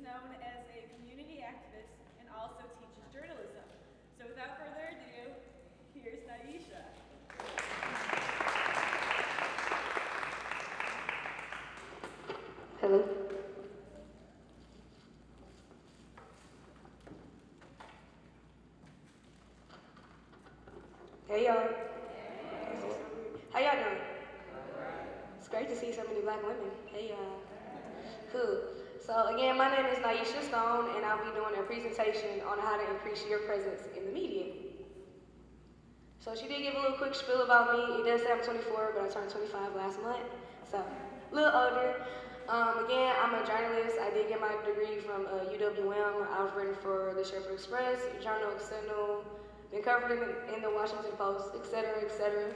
known as a community activist and also teaches journalism. So without further ado, here's Nyesha. Hello. Hey y'all. How y'all doing? It's great to see so many black women. Hey y'all. Cool. So again, my name is Nyesha Stone, and I'll be doing a presentation on how to increase your presence in the media. So she did give a little quick spiel about me. It does say I'm 24, but I turned 25 last month, so a little older. Again, I'm a journalist. I did get my degree from UWM. I was written for the Shepherd Express, Journal Sentinel, been covered in the Washington Post, etc., etc.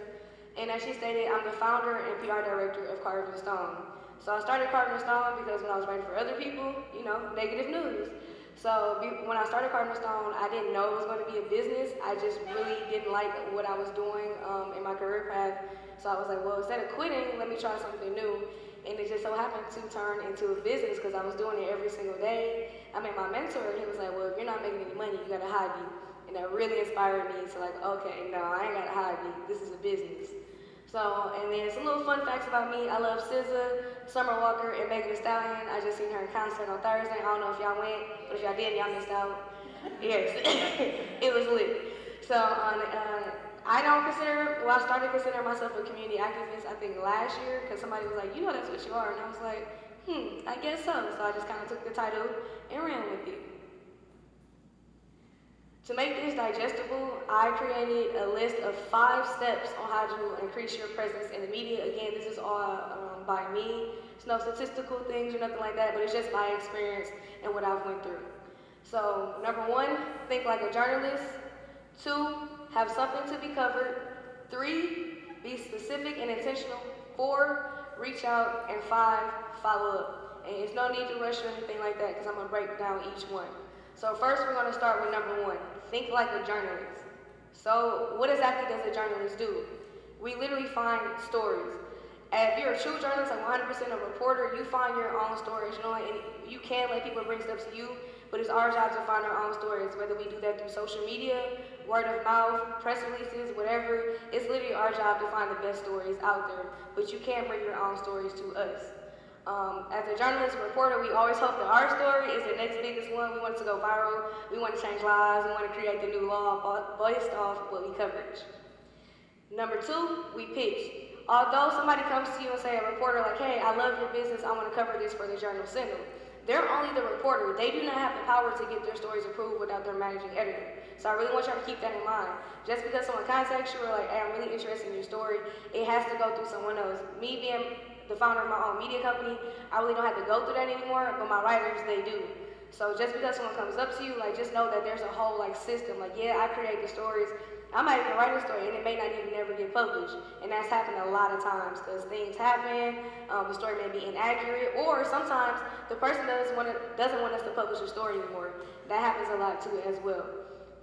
And as she stated, I'm the founder and PR director of Carving Stone. So I started Carving Stone because when I was writing for other people, you know, negative news. So when I started Carving Stone, I didn't know it was going to be a business. I just really didn't like what I was doing in my career path. So I was like, well, instead of quitting, let me try something new. And it just so happened to turn into a business because I was doing it every single day. I met my mentor, and he was like, well, if you're not making any money, you got a hobby. And that really inspired me to like, okay, no, I ain't got a hobby. This is a business. So, and then some little fun facts about me. I love SZA, Summer Walker, and Megan Thee Stallion. I just seen her in concert on Thursday. I don't know if y'all went, but if y'all did, y'all missed out. Yes, it was lit. So, I don't consider, well, I started considering myself a community activist, I think last year, because somebody was like, you know that's what you are. And I was like, I guess so. So I just kind of took the title and ran with it. To make this digestible, I created a list of 5 steps on how to increase your presence in the media. Again, this is all by me. It's no statistical things or nothing like that, but it's just my experience and what I've went through. So, number 1, think like a journalist. 2, have something to be covered. 3, be specific and intentional. 4, reach out. And 5, follow up. And there's no need to rush or anything like that because I'm going to break down each one. So first we're going to start with number 1, think like a journalist. So what exactly does a journalist do? We literally find stories. And if you're a true journalist, like 100% a reporter, you find your own stories, you know, and you can let people bring stuff to you, but it's our job to find our own stories, whether we do that through social media, word of mouth, press releases, whatever. It's literally our job to find the best stories out there, but you can bring your own stories to us. As a journalist and reporter, we always hope that our story is the next biggest one. We want it to go viral. We want to change lives. We want to create the new law based off what we coverage. Number 2, we pitch. Although somebody comes to you and say, a reporter like, hey, I love your business. I want to cover this for the Journal Sentinel. They're only the reporter. They do not have the power to get their stories approved without their managing editor. So I really want y'all to keep that in mind. Just because someone contacts you or like, hey, I'm really interested in your story, it has to go through someone else. Me being the founder of my own media company, I really don't have to go through that anymore, but my writers, they do. So just because someone comes up to you, like just know that there's a whole like system. Like, yeah, I create the stories. I might even write a story and it may not even never get published. And that's happened a lot of times because things happen, the story may be inaccurate, or sometimes the person doesn't want us to publish a story anymore. That happens a lot too as well.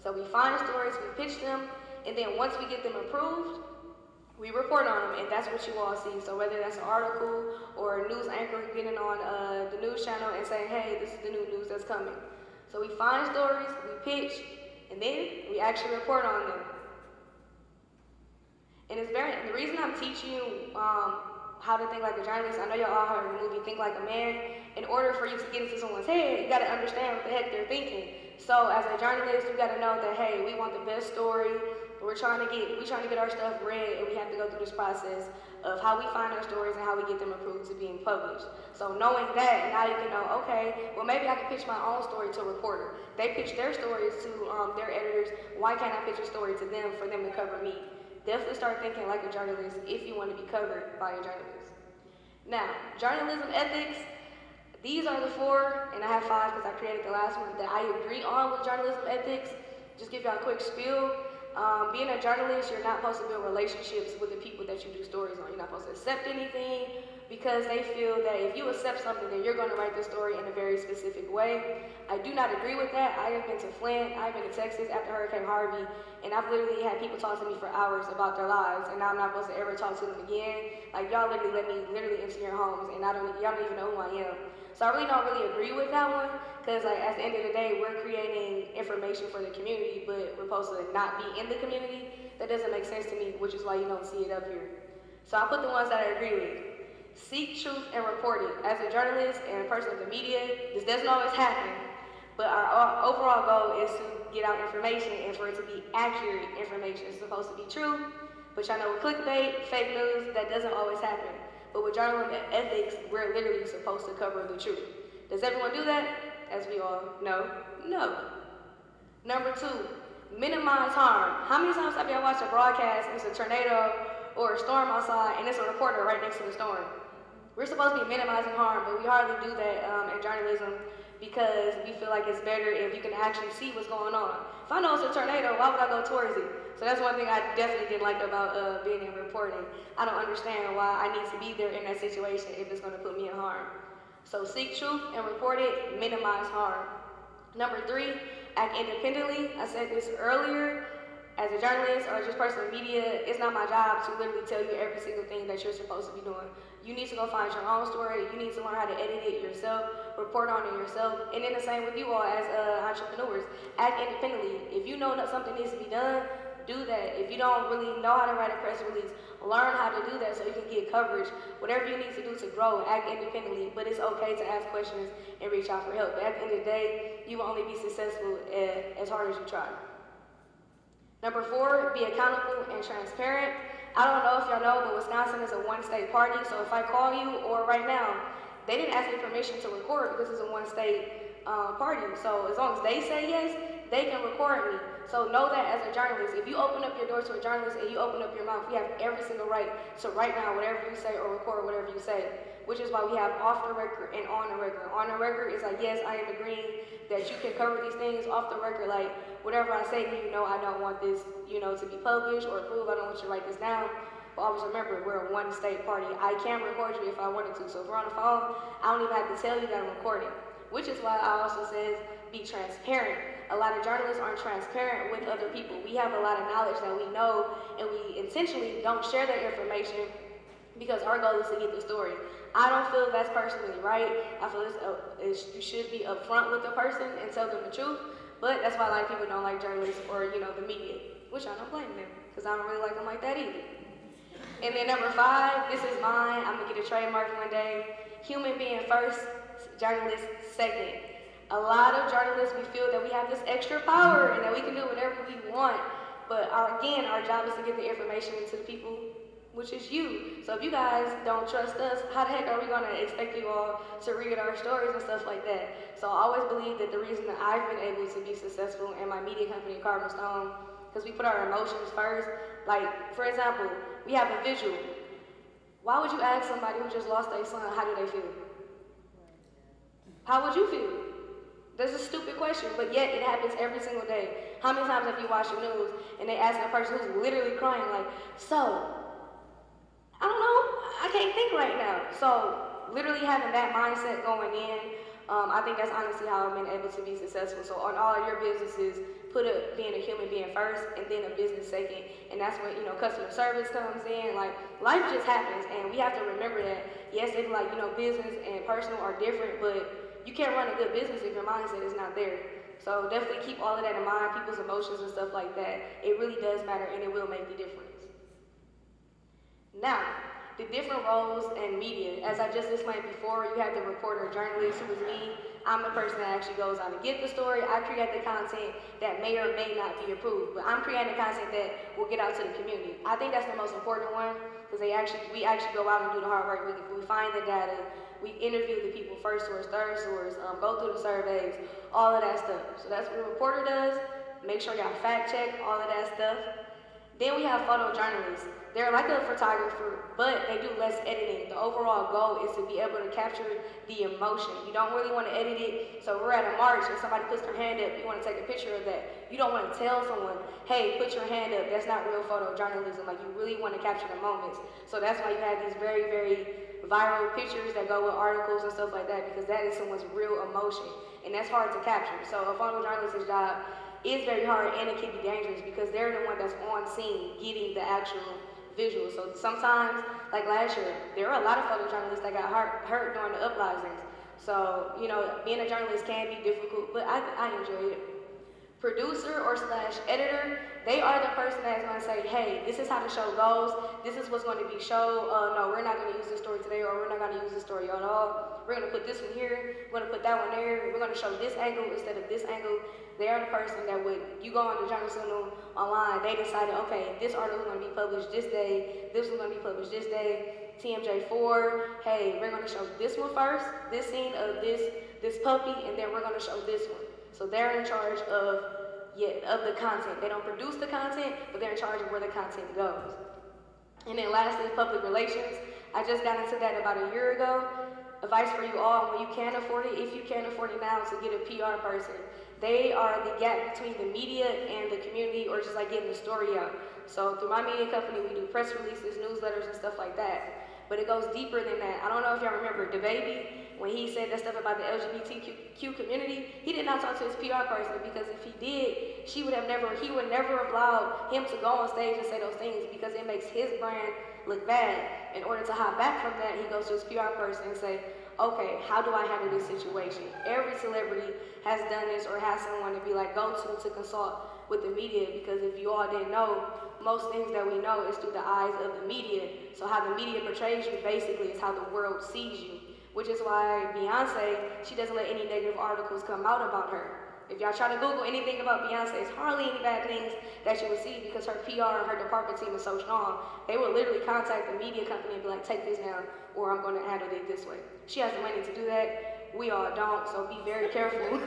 So we find stories, we pitch them, and then once we get them approved, we report on them, and that's what you all see. So whether that's an article or a news anchor getting on the news channel and saying, hey, this is the new news that's coming. So we find stories, we pitch, and then we actually report on them. And the reason I'm teaching you how to think like a journalist, I know y'all all heard the movie Think Like a Man. In order for you to get into someone's head, you gotta understand what the heck they're thinking. So as a journalist, you gotta know that, hey, we want the best story. We're trying to get our stuff read, and we have to go through this process of how we find our stories and how we get them approved to being published. So knowing that, now you can know, okay, well maybe I can pitch my own story to a reporter. They pitch their stories to their editors. Why can't I pitch a story to them for them to cover me? Definitely start thinking like a journalist if you want to be covered by a journalist. Now, journalism ethics, these are the 4, and I have 5 because I created the last one, that I agree on with journalism ethics. Just give y'all a quick spiel. Being a journalist, you're not supposed to build relationships with the people that you do stories on. You're not supposed to accept anything because they feel that if you accept something, then you're going to write the story in a very specific way. I do not agree with that. I have been to Flint, I've been to Texas after Hurricane Harvey, and I've literally had people talk to me for hours about their lives, and now I'm not supposed to ever talk to them again. Like, y'all literally let me into your homes, and y'all don't even know who I am. So I really don't really agree with that one, because like at the end of the day, we're creating information for the community, but we're supposed to not be in the community. That doesn't make sense to me, which is why you don't see it up here. So I put the ones that I agree with. Seek truth and report it. As a journalist and a person of the media, this doesn't always happen, but our overall goal is to get out information and for it to be accurate information. It's supposed to be true, but y'all know with clickbait, fake news, that doesn't always happen. But with journalism ethics, we're literally supposed to cover the truth. Does everyone do that? As we all know, no. Number 2, minimize harm. How many times have y'all watched a broadcast, it's a tornado or a storm outside, and it's a reporter right next to the storm? We're supposed to be minimizing harm, but we hardly do that in journalism because we feel like it's better if you can actually see what's going on. If I know it's a tornado, why would I go towards it? So that's one thing I definitely didn't like about being in reporting. I don't understand why I need to be there in that situation if it's going to put me in harm. So seek truth and report it, minimize harm. Number 3, act independently. I said this earlier. As a journalist or just person in media, it's not my job to literally tell you every single thing that you're supposed to be doing. You need to go find your own story. You need to learn how to edit it yourself, report on it yourself, and then the same with you all as entrepreneurs. Act independently. If you know that something needs to be done, do that. If you don't really know how to write a press release, learn how to do that so you can get coverage. Whatever you need to do to grow, act independently, but it's okay to ask questions and reach out for help. But at the end of the day, you will only be successful as hard as you try. Number 4, be accountable and transparent. I don't know if y'all know, but Wisconsin is a one-state party, so if I call you, or right now, they didn't ask me permission to record because it's a one-state party. So as long as they say yes, they can record me. So know that as a journalist, if you open up your door to a journalist and you open up your mouth, you have every single right to write down whatever you say or record whatever you say, which is why we have off the record and on the record. On the record is like, yes, I am agreeing that you can cover these things. Off the record, like, whatever I say to you, know I don't want this, to be published or approved. I don't want you to write this down. But always remember, we're a one-state party. I can record you if I wanted to. So if we're on the phone, I don't even have to tell you that I'm recording. Which is why I also says be transparent. A lot of journalists aren't transparent with other people. We have a lot of knowledge that we know, and we intentionally don't share that information because our goal is to get the story. I don't feel that's personally right. I feel you should be upfront with the person and tell them the truth. But that's why a lot of people don't like journalists or, the media, which I don't blame them because I don't really like them like that either. And then number 5, this is mine. I'm gonna get a trademark one day. Human being first, journalist second. A lot of journalists, we feel that we have this extra power and that we can do whatever we want. But our job is to get the information to the people, which is you. So if you guys don't trust us, how the heck are we gonna expect you all to read our stories and stuff like that? So I always believe that the reason that I've been able to be successful in my media company, Cardinal Stone, because we put our emotions first. Like, for example, we have a visual. Why would you ask somebody who just lost their son, how do they feel? How would you feel? That's a stupid question, but yet it happens every single day. How many times have you watched the news and they ask a person who's literally crying, like, so, I don't know, I can't think right now. So literally having that mindset going in, I think that's honestly how I've been able to be successful. So on all of your businesses, put being a human being first and then a business second. And that's when, customer service comes in. Like, life just happens and we have to remember that. Yes, it's like, business and personal are different, but you can't run a good business if your mindset is not there. So definitely keep all of that in mind, people's emotions and stuff like that. It really does matter and it will make the difference. Now, the different roles in media. As I just explained before, you have the reporter, journalist, who is me. I'm the person that actually goes out and get the story. I create the content that may or may not be approved, but I'm creating the content that will get out to the community. I think that's the most important one because we actually go out and do the hard work. We find the data, we interview the people, first source, third source, go through the surveys, all of that stuff. So that's what a reporter does. Make sure y'all fact check all of that stuff. Then we have photojournalists. They're like a photographer, but they do less editing. The overall goal is to be able to capture the emotion. You don't really want to edit it. So we're at a march and somebody puts their hand up, you want to take a picture of that. You don't want to tell someone, hey, put your hand up. That's not real photojournalism. Like, you really want to capture the moments. So that's why you have these very, very viral pictures that go with articles and stuff like that, because that is someone's real emotion. And that's hard to capture. So a photojournalist's job is very hard, and it can be dangerous because they're the one that's on scene getting the actual visuals. So sometimes, like last year, there were a lot of photojournalists that got hurt during the uprisings. So, being a journalist can be difficult, but I enjoy it. Producer or slash editor, they are the person that is going to say, hey, this is how the show goes, this is what's going to be shown, no, we're not going to use this story today, or we're not going to use this story at all, we're going to put this one here, we're going to put that one there, we're going to show this angle instead of this angle. They are the person that when you go on the Journal Signal online, they decided, okay, this article is going to be published this day, this one's going to be published this day, TMJ4, hey, we're going to show this one first, this scene of this puppy, and then we're going to show this one. So they're in charge of the content. They don't produce the content, but they're in charge of where the content goes. And then lastly, public relations. I just got into that about a year ago. Advice for you all, when you can afford it, if you can't afford it now, to get a PR person. They are the gap between the media and the community, or just like getting the story out. So through my media company, we do press releases, newsletters, and stuff like that. But it goes deeper than that. I don't know if y'all remember DaBaby, when he said that stuff about the LGBTQ community, he did not talk to his PR person, because if he did, he would never have allowed him to go on stage and say those things, because it makes his brand look bad. In order to hop back from that, he goes to his PR person and say, okay, how do I handle this situation? Every celebrity has done this or has someone to be like, go to consult with the media, because if you all didn't know, most things that we know is through the eyes of the media. So how the media portrays you basically is how the world sees you, which is why Beyonce, she doesn't let any negative articles come out about her. If y'all try to Google anything about Beyonce, it's hardly any bad things that you will see, because her PR and her department team is so strong. They will literally contact the media company and be like, take this down, or I'm going to handle it this way. She has the money to do that. We all don't, so be very careful.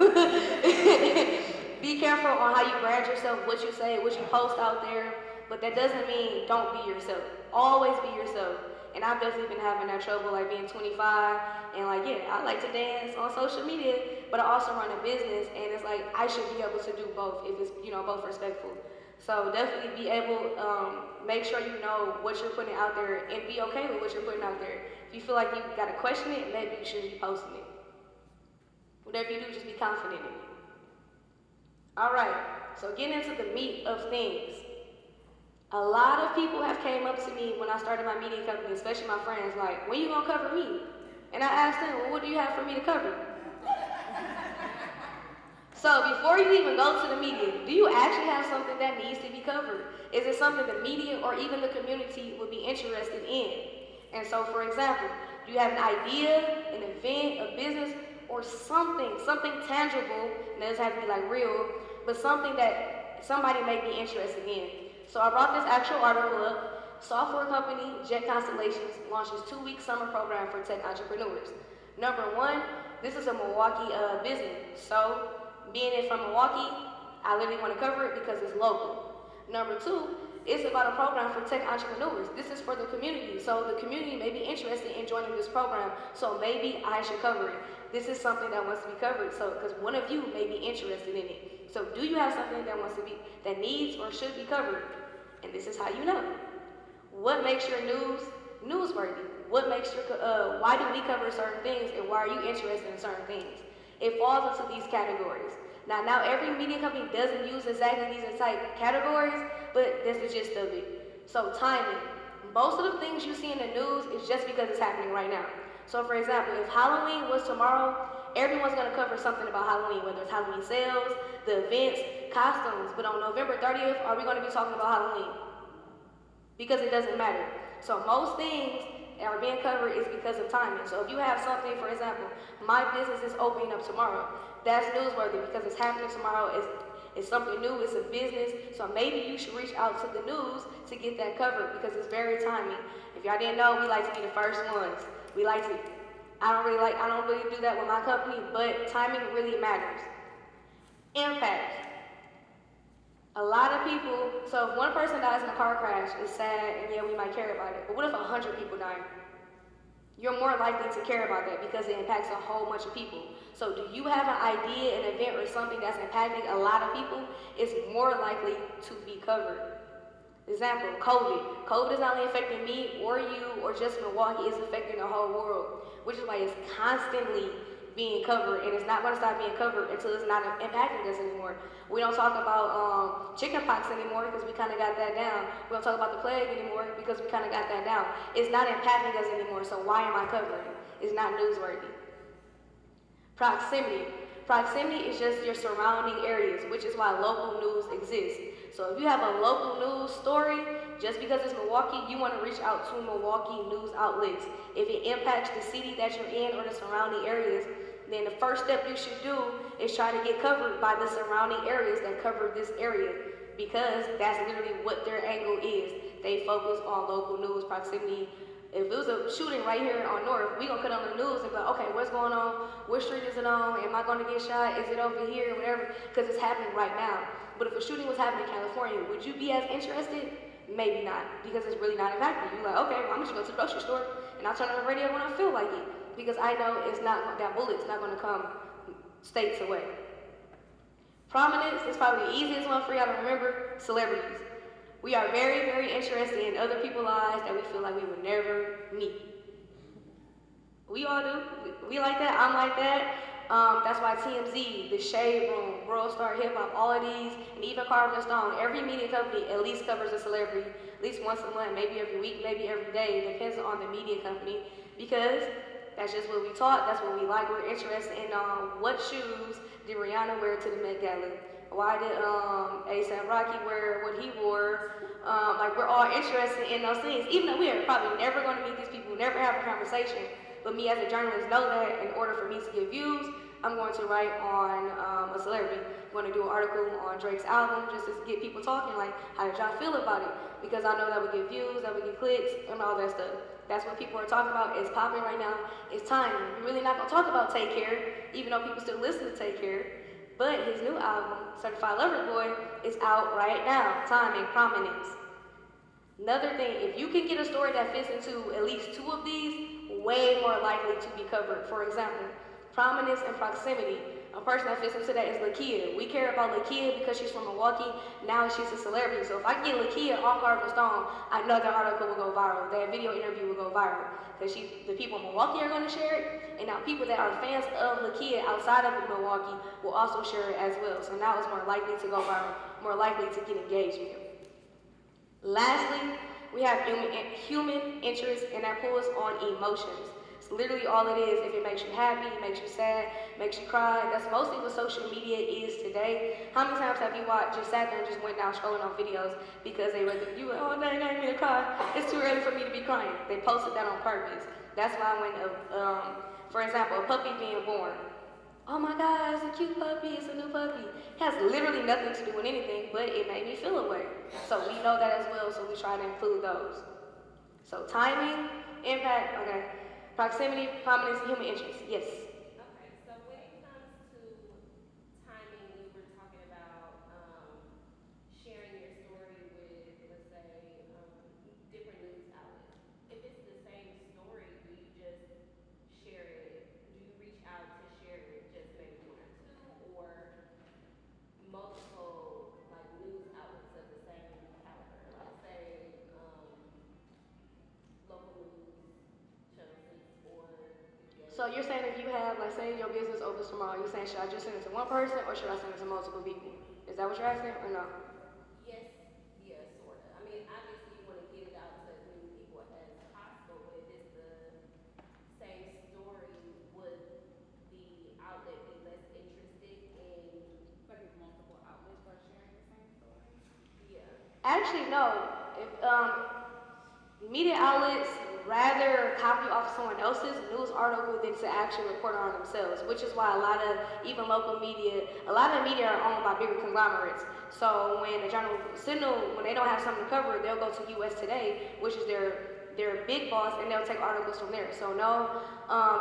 Be careful on how you brand yourself, what you say, what you post out there. But that doesn't mean don't be yourself. Always be yourself. And I've definitely been having that trouble, like being 25, and like, yeah, I like to dance on social media, but I also run a business, and it's like, I should be able to do both if it's, both respectful. So definitely be able, make sure you know what you're putting out there, and be okay with what you're putting out there. If you feel like you gotta question it, maybe you shouldn't be posting it. Whatever you do, just be confident in it. All right, so getting into the meat of things. A lot of people have came up to me when I started my media company, especially my friends, like, when you gonna cover me? And I asked them, well, what do you have for me to cover? So before you even go to the media, do you actually have something that needs to be covered? Is it something the media or even the community would be interested in? And so, for example, do you have an idea, an event, a business, or something tangible, and it doesn't have to be like real, but something that somebody may be interested in? So I brought this actual article up. Software company Jet Constellations launches 2-week summer program for tech entrepreneurs. Number one, this is a Milwaukee business. So being it from Milwaukee, I literally want to cover it because it's local. Number two, it's about a program for tech entrepreneurs. This is for the community. So the community may be interested in joining this program. So maybe I should cover it. This is something that wants to be covered. So because one of you may be interested in it. So do you have something that needs or should be covered? And this is how you know. What makes your news newsworthy? What makes your, why do we cover certain things, and why are you interested in certain things? It falls into these categories. Now every media company doesn't use exactly these type categories, but that's the gist of it. So timing. Most of the things you see in the news is just because it's happening right now. So for example, if Halloween was tomorrow, everyone's gonna cover something about Halloween, whether it's Halloween sales, the events, costumes. But on November 30th, are we gonna be talking about Halloween? Because it doesn't matter. So most things are being covered is because of timing. So if you have something, for example, my business is opening up tomorrow, that's newsworthy because it's happening tomorrow. It's something new, it's a business. So maybe you should reach out to the news to get that covered because it's very timely. If y'all didn't know, we like to be the first ones. We like to, I don't really do that with my company, but timing really matters. Impact. A lot of people, so if one person dies in a car crash, it's sad, and yeah, we might care about it. But what if 100 people die? You're more likely to care about that because it impacts a whole bunch of people. So do you have an idea, an event, or something that's impacting a lot of people? It's more likely to be covered. Example, COVID. COVID is not only affecting me or you or just Milwaukee, it's affecting the whole world, which is why it's constantly being covered, and it's not going to stop being covered until it's not impacting us anymore. We don't talk about chickenpox anymore because we kind of got that down. We don't talk about the plague anymore because we kind of got that down. It's not impacting us anymore, so why am I covering it? It's not newsworthy. Proximity. Proximity is just your surrounding areas, which is why local news exists. So if you have a local news story, just because it's Milwaukee, you want to reach out to Milwaukee news outlets. If it impacts the city that you're in or the surrounding areas, then the first step you should do is try to get covered by the surrounding areas that cover this area, because that's literally what their angle is. They focus on local news, proximity. If it was a shooting right here on North, we gonna cut on the news and be like, okay, what's going on? What street is it on? Am I gonna get shot? Is it over here? Whatever, because it's happening right now. But if a shooting was happening in California, would you be as interested? Maybe not, because it's really not impacting you. You're like, okay, well, I'm just gonna go to the grocery store and I'll turn on the radio when I feel like it, because I know it's not, that bullet's not gonna come states away. Prominence is probably the easiest one for y'all to remember. Celebrities. We are very, very interested in other people's lives that we feel like we would never meet. We all do. We like that. I'm like that. That's why TMZ, The Shade Room, World Star Hip Hop, all of these, and even Carvin Stone, every media company at least covers a celebrity at least once a month, maybe every week, maybe every day. It depends on the media company, because that's just what we taught. That's what we like. We're interested in what shoes did Rihanna wear to the Met Gala? Why did A$AP Rocky wear what he wore? Like, we're all interested in those things, even though we are probably never going to meet these people, never have a conversation. But me as a journalist know that in order for me to get views, I'm going to write on a celebrity. I'm going to do an article on Drake's album just to get people talking, like, how did y'all feel about it? Because I know that would get views, that would get clicks, and all that stuff. That's what people are talking about. It's popping right now. It's timing. We're really not going to talk about Take Care, even though people still listen to Take Care. But his new album, Certified Lover Boy, is out right now. Timing, prominence. Another thing, if you can get a story that fits into at least two of these, way more likely to be covered. For example, prominence and proximity. A person that fits into that is Lakia. We care about Lakia because she's from Milwaukee. Now she's a celebrity. So if I get Lakia on Carvin Stone, I know that article will go viral. That video interview will go viral. Because the people in Milwaukee are going to share it. And now people that are fans of Lakia outside of Milwaukee will also share it as well. So now it's more likely to go viral, more likely to get engagement. Lastly, we have human interest, and that pulls on emotions. It's literally all it is. If it makes you happy, it makes you sad, makes you cry. That's mostly what social media is today. How many times have you just sat there and just went down scrolling on videos because they rather you, oh dang, I ain't gonna cry. It's too early for me to be crying. They posted that on purpose. That's why when, for example, a puppy being born, oh my God, it's a cute puppy, it's a new puppy. It has literally nothing to do with anything, but it made me feel a way. So we know that as well, so we try to include those. So timing, impact, okay. Proximity, prominence, and human interest, yes. Okay, so when it comes to timing, you were talking about sharing your story with, let's say, different news outlets. If it's the same story, do you just share it? Do you reach out to share it just maybe one or two, or multiple like news outlets of the same caliber? Like say local news, Channel 6, or PBS. So you're saying if you have, like, say your business opens tomorrow, you're saying, should I just send it to one person or should I send it to multiple people? Is that what you're asking, or no? Yes, yeah, sort of. I mean, obviously you want to get it out to as many people as possible, but if it's the same story, would the outlet be less interested in? Like if multiple outlets are sharing the same story? Yeah. Actually, no. If media outlets rather copy off someone else's news article than to actually report on themselves, which is why a lot of even local media, a lot of media are owned by bigger conglomerates. So when a journal signal, when they don't have something to cover, they'll go to US Today, which is their big boss, and they'll take articles from there. So no,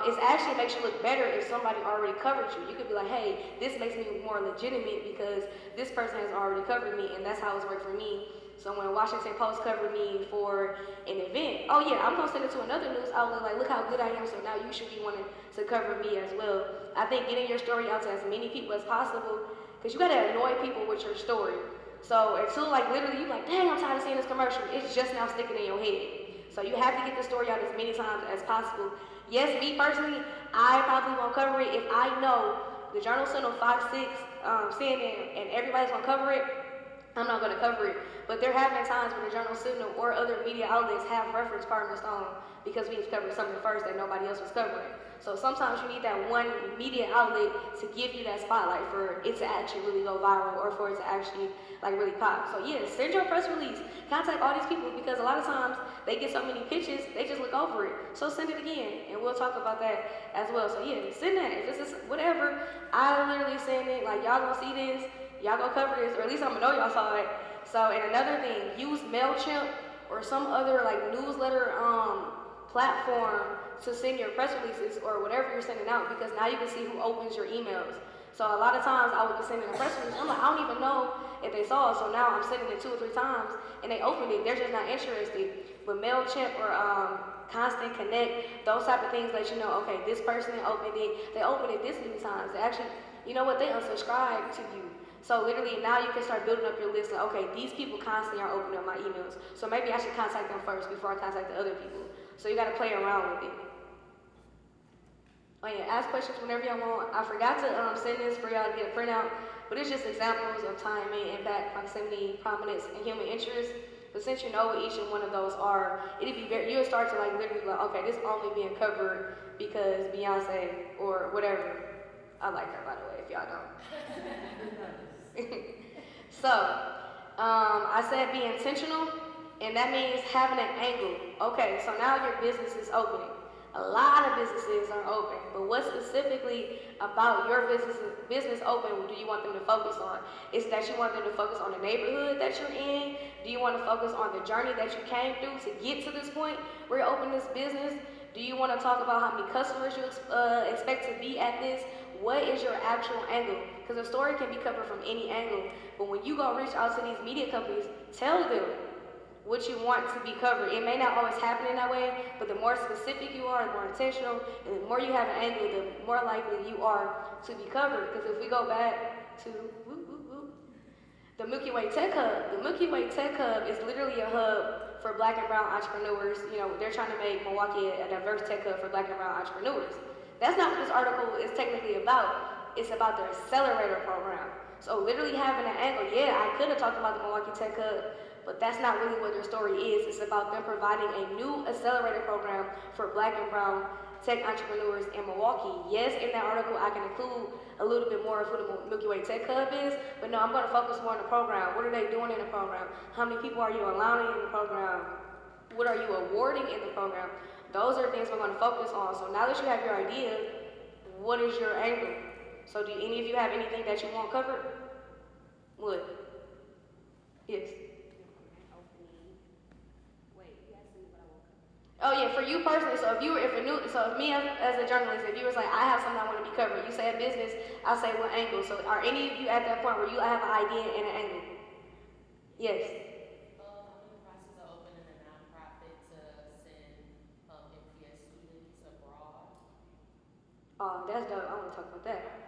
it actually makes you look better if somebody already covered you. You could be like, hey, this makes me more legitimate because this person has already covered me, and that's how it's worked for me. So when Washington Post covered me for an event, oh yeah, I'm gonna send it to another news outlet, like, look how good I am, so now you should be wanting to cover me as well. I think getting your story out to as many people as possible, because you gotta annoy people with your story. So until, like, literally you're like, dang, I'm tired of seeing this commercial, it's just now sticking in your head. So you have to get the story out as many times as possible. Yes, me personally, I probably won't cover it if I know the Journal Sentinel, Fox 6, CNN, and everybody's gonna cover it. I'm not going to cover it. But there have been times when the Journal Sentinel or other media outlets have referenced Cardinal Stone because we've covered something first that nobody else was covering. So sometimes you need that one media outlet to give you that spotlight for it to actually really go viral or for it to actually like really pop. So yeah, send your press release. Contact all these people because a lot of times they get so many pitches, they just look over it. So send it again and we'll talk about that as well. So yeah, send that. If this is whatever, I literally send it like y'all gonna see this, y'all gonna cover this, or at least I'm gonna know y'all saw it. So and another thing, use MailChimp or some other like newsletter platform to send your press releases or whatever you're sending out because now you can see who opens your emails. So a lot of times I would be sending a press release, I'm like, I don't even know if they saw it, so now I'm sending it 2 or 3 times and they opened it, they're just not interested. But MailChimp or Constant Connect, those type of things let you know, okay, this person opened it, they opened it this many times. They actually, you know what, they unsubscribed to you. So literally now you can start building up your list like, okay, these people constantly are opening up my emails. So maybe I should contact them first before I contact the other people. So you gotta play around with it. Oh yeah, ask questions whenever y'all want. I forgot to send this for y'all to get a printout, but it's just examples of timing, impact, proximity, prominence, and human interest. But since you know what each and one of those are, it'd be very, you'll start to like literally like, okay, this only being covered because Beyonce or whatever. I like her by the way, if y'all don't. So, I said be intentional, and that means having an angle. Okay, so now your business is opening. A lot of businesses are open, but what specifically about your business open do you want them to focus on? Is that you want them to focus on the neighborhood that you're in? Do you want to focus on the journey that you came through to get to this point where you open this business? Do you want to talk about how many customers you expect to be at this? What is your actual angle? Because a story can be covered from any angle, but when you go reach out to these media companies, tell them what you want to be covered. It may not always happen in that way, but the more specific you are, the more intentional, and the more you have an angle, the more likely you are to be covered. Because if we go back to the Milky Way Tech Hub, the Milky Way Tech Hub is literally a hub for Black and brown entrepreneurs. You know, they're trying to make Milwaukee a diverse tech hub for Black and brown entrepreneurs. That's not what this article is technically about. It's about their accelerator program. So literally having an angle, yeah, I could have talked about the Milwaukee Tech Hub, but that's not really what their story is. It's about them providing a new accelerator program for Black and brown tech entrepreneurs in Milwaukee. Yes, in that article I can include a little bit more of who the Milky Way Tech Hub is, but no, I'm going to focus more on the program. What are they doing in the program? How many people are you allowing in the program? What are you awarding in the program? Those are things we're going to focus on. So now that you have your idea, what is your angle? So do any of you have anything that you want covered? What? Yes. Oh yeah, for you personally. So if me as a journalist, if you was like, I have something I want to be covered, you say a business, I say what angle. So are any of you at that point where you have an idea and an angle? Yes. I'm in the process of opening a nonprofit to send MPS students abroad. Oh, that's dope. I want to talk about that.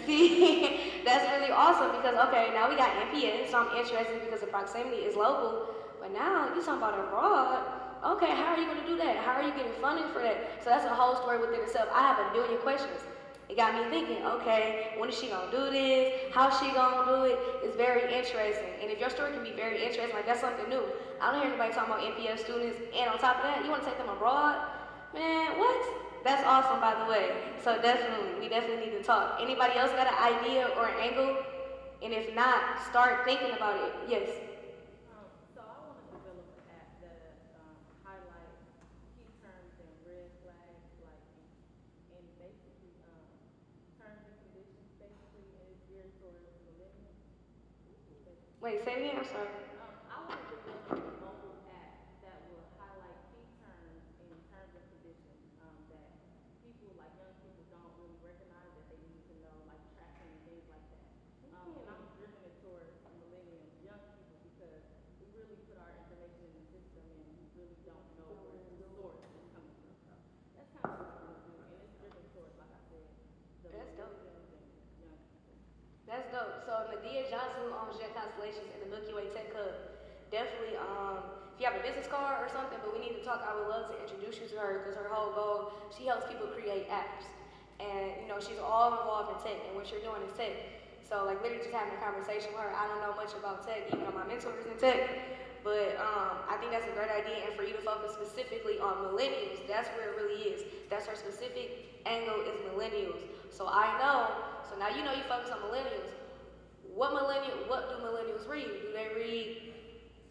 See, that's really awesome because okay, now we got NPS, so I'm interested because the proximity is local. But now you talking about abroad. Okay, how are you going to do that? How are you getting funding for that? So that's a whole story within itself. I have a billion questions. It got me thinking, okay, when is she going to do this? How's she going to do it? It's very interesting. And if your story can be very interesting, like that's something new. I don't hear anybody talking about NPS students. And on top of that, you want to take them abroad? Man, what? That's awesome, by the way. So definitely, we definitely need to talk. Anybody else got an idea or an angle? And if not, start thinking about it. Yes. So I want to develop an app that highlight key terms and red flags, like and basically terms and conditions, basically, and it's geared towards millennials. Wait, say it again. I'm sorry. I want to develop a mobile app that will highlight key terms and conditions that people, like young people, don't really recognize that they need to know, like tracking and things like that. And I'm driven it towards millennials, young people, because we really put our information in the system and we really don't know where the source is coming from. So that's kind of what I want to do, and it's driven towards, like I said, the millennials and young people. That's dope. So Medea Johnson, who owns Jet Constellations and the Milky Way Tech Hub, definitely, if you have a business card or something, but we need to talk, I would love to introduce you to her because her whole goal, she helps people create apps. And, you know, she's all involved in tech, and what you're doing is tech. So like literally just having a conversation with her. I don't know much about tech, even though my mentor is in tech. But I think that's a great idea, and for you to focus specifically on millennials, that's where it really is. That's her specific angle is millennials. So I know, so now you know you focus on millennials. What do millennials read?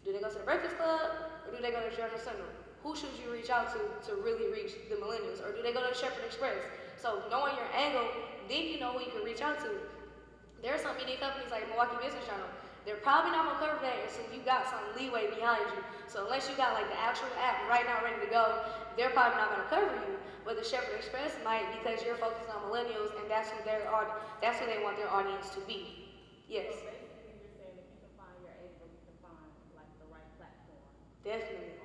Do they go to the Breakfast Club, or do they go to Journal Sentinel? Who should you reach out to really reach the millennials? Or do they go to Shepherd Express? So knowing your angle, then you know who you can reach out to. There are some media companies like Milwaukee Business Journal. They're probably not gonna cover that until you got some leeway behind you. So unless you got like the actual app right now ready to go, they're probably not gonna cover you. But the Shepherd Express might, because you're focused on millennials and that's who they want their audience to be. Yes. So basically you're saying if you can find your angle, you can find like the right platform. Definitely.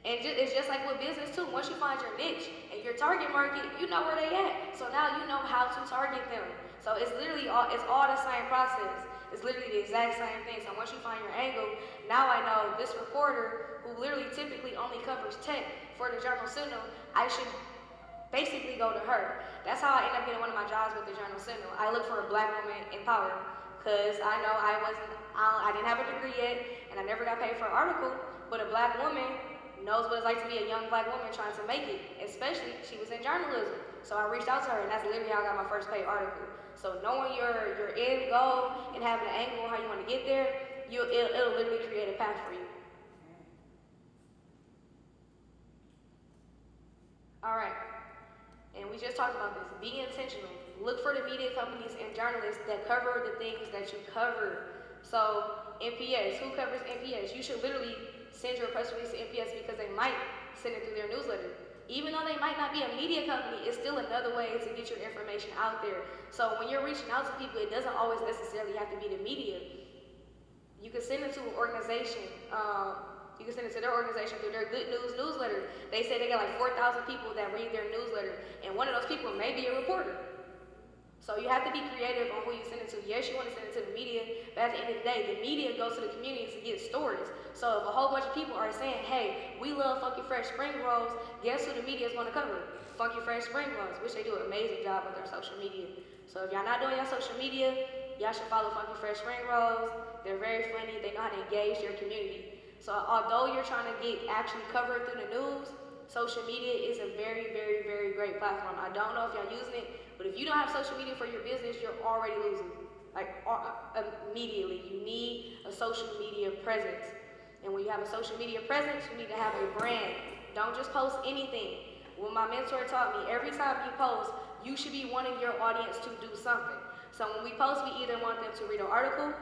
And it's just like with business too. Once you find your niche and your target market, you know where they at. So now you know how to target them. So it's literally it's all the same process. It's literally the exact same thing. So once you find your angle, now I know this reporter who literally typically only covers tech for the Journal Sentinel, I should basically go to her. That's how I end up getting one of my jobs with the Journal Sentinel. I look for a black woman in power because I know I didn't have a degree yet and I never got paid for an article, but a black woman knows what it's like to be a young black woman trying to make it, especially she was in journalism. So I reached out to her and that's literally how I got my first paid article. So knowing your end goal and having an angle on how you want to get there, it'll literally create a path for you. All right, and we just talked about this. Be intentional. Look for the media companies and journalists that cover the things that you cover. So NPS, who covers NPS? You should literally send your press release to NPS because they might send it through their newsletter. Even though they might not be a media company, it's still another way to get your information out there. So when you're reaching out to people, it doesn't always necessarily have to be the media. You can send it to an organization. You can send it to their organization through their Good News newsletter. They say they got like 4,000 people that read their newsletter, and one of those people may be a reporter. So you have to be creative on who you send it to. Yes, you want to send it to the media, but at the end of the day, the media goes to the community to get stories. So if a whole bunch of people are saying, hey, we love Funky Fresh Spring Rolls, guess who the media is going to cover? Funky Fresh Spring Rolls, which they do an amazing job with their social media. So if y'all not doing your social media, y'all should follow Funky Fresh Spring Rolls. They're very funny. They know how to engage their community. So although you're trying to get actually covered through the news, social media is a very, very, very great platform. I don't know if y'all using it, but if you don't have social media for your business, you're already losing. Like immediately, you need a social media presence. And when you have a social media presence, you need to have a brand. Don't just post anything. What my mentor taught me, every time you post, you should be wanting your audience to do something. So when we post, we either want them to read an article,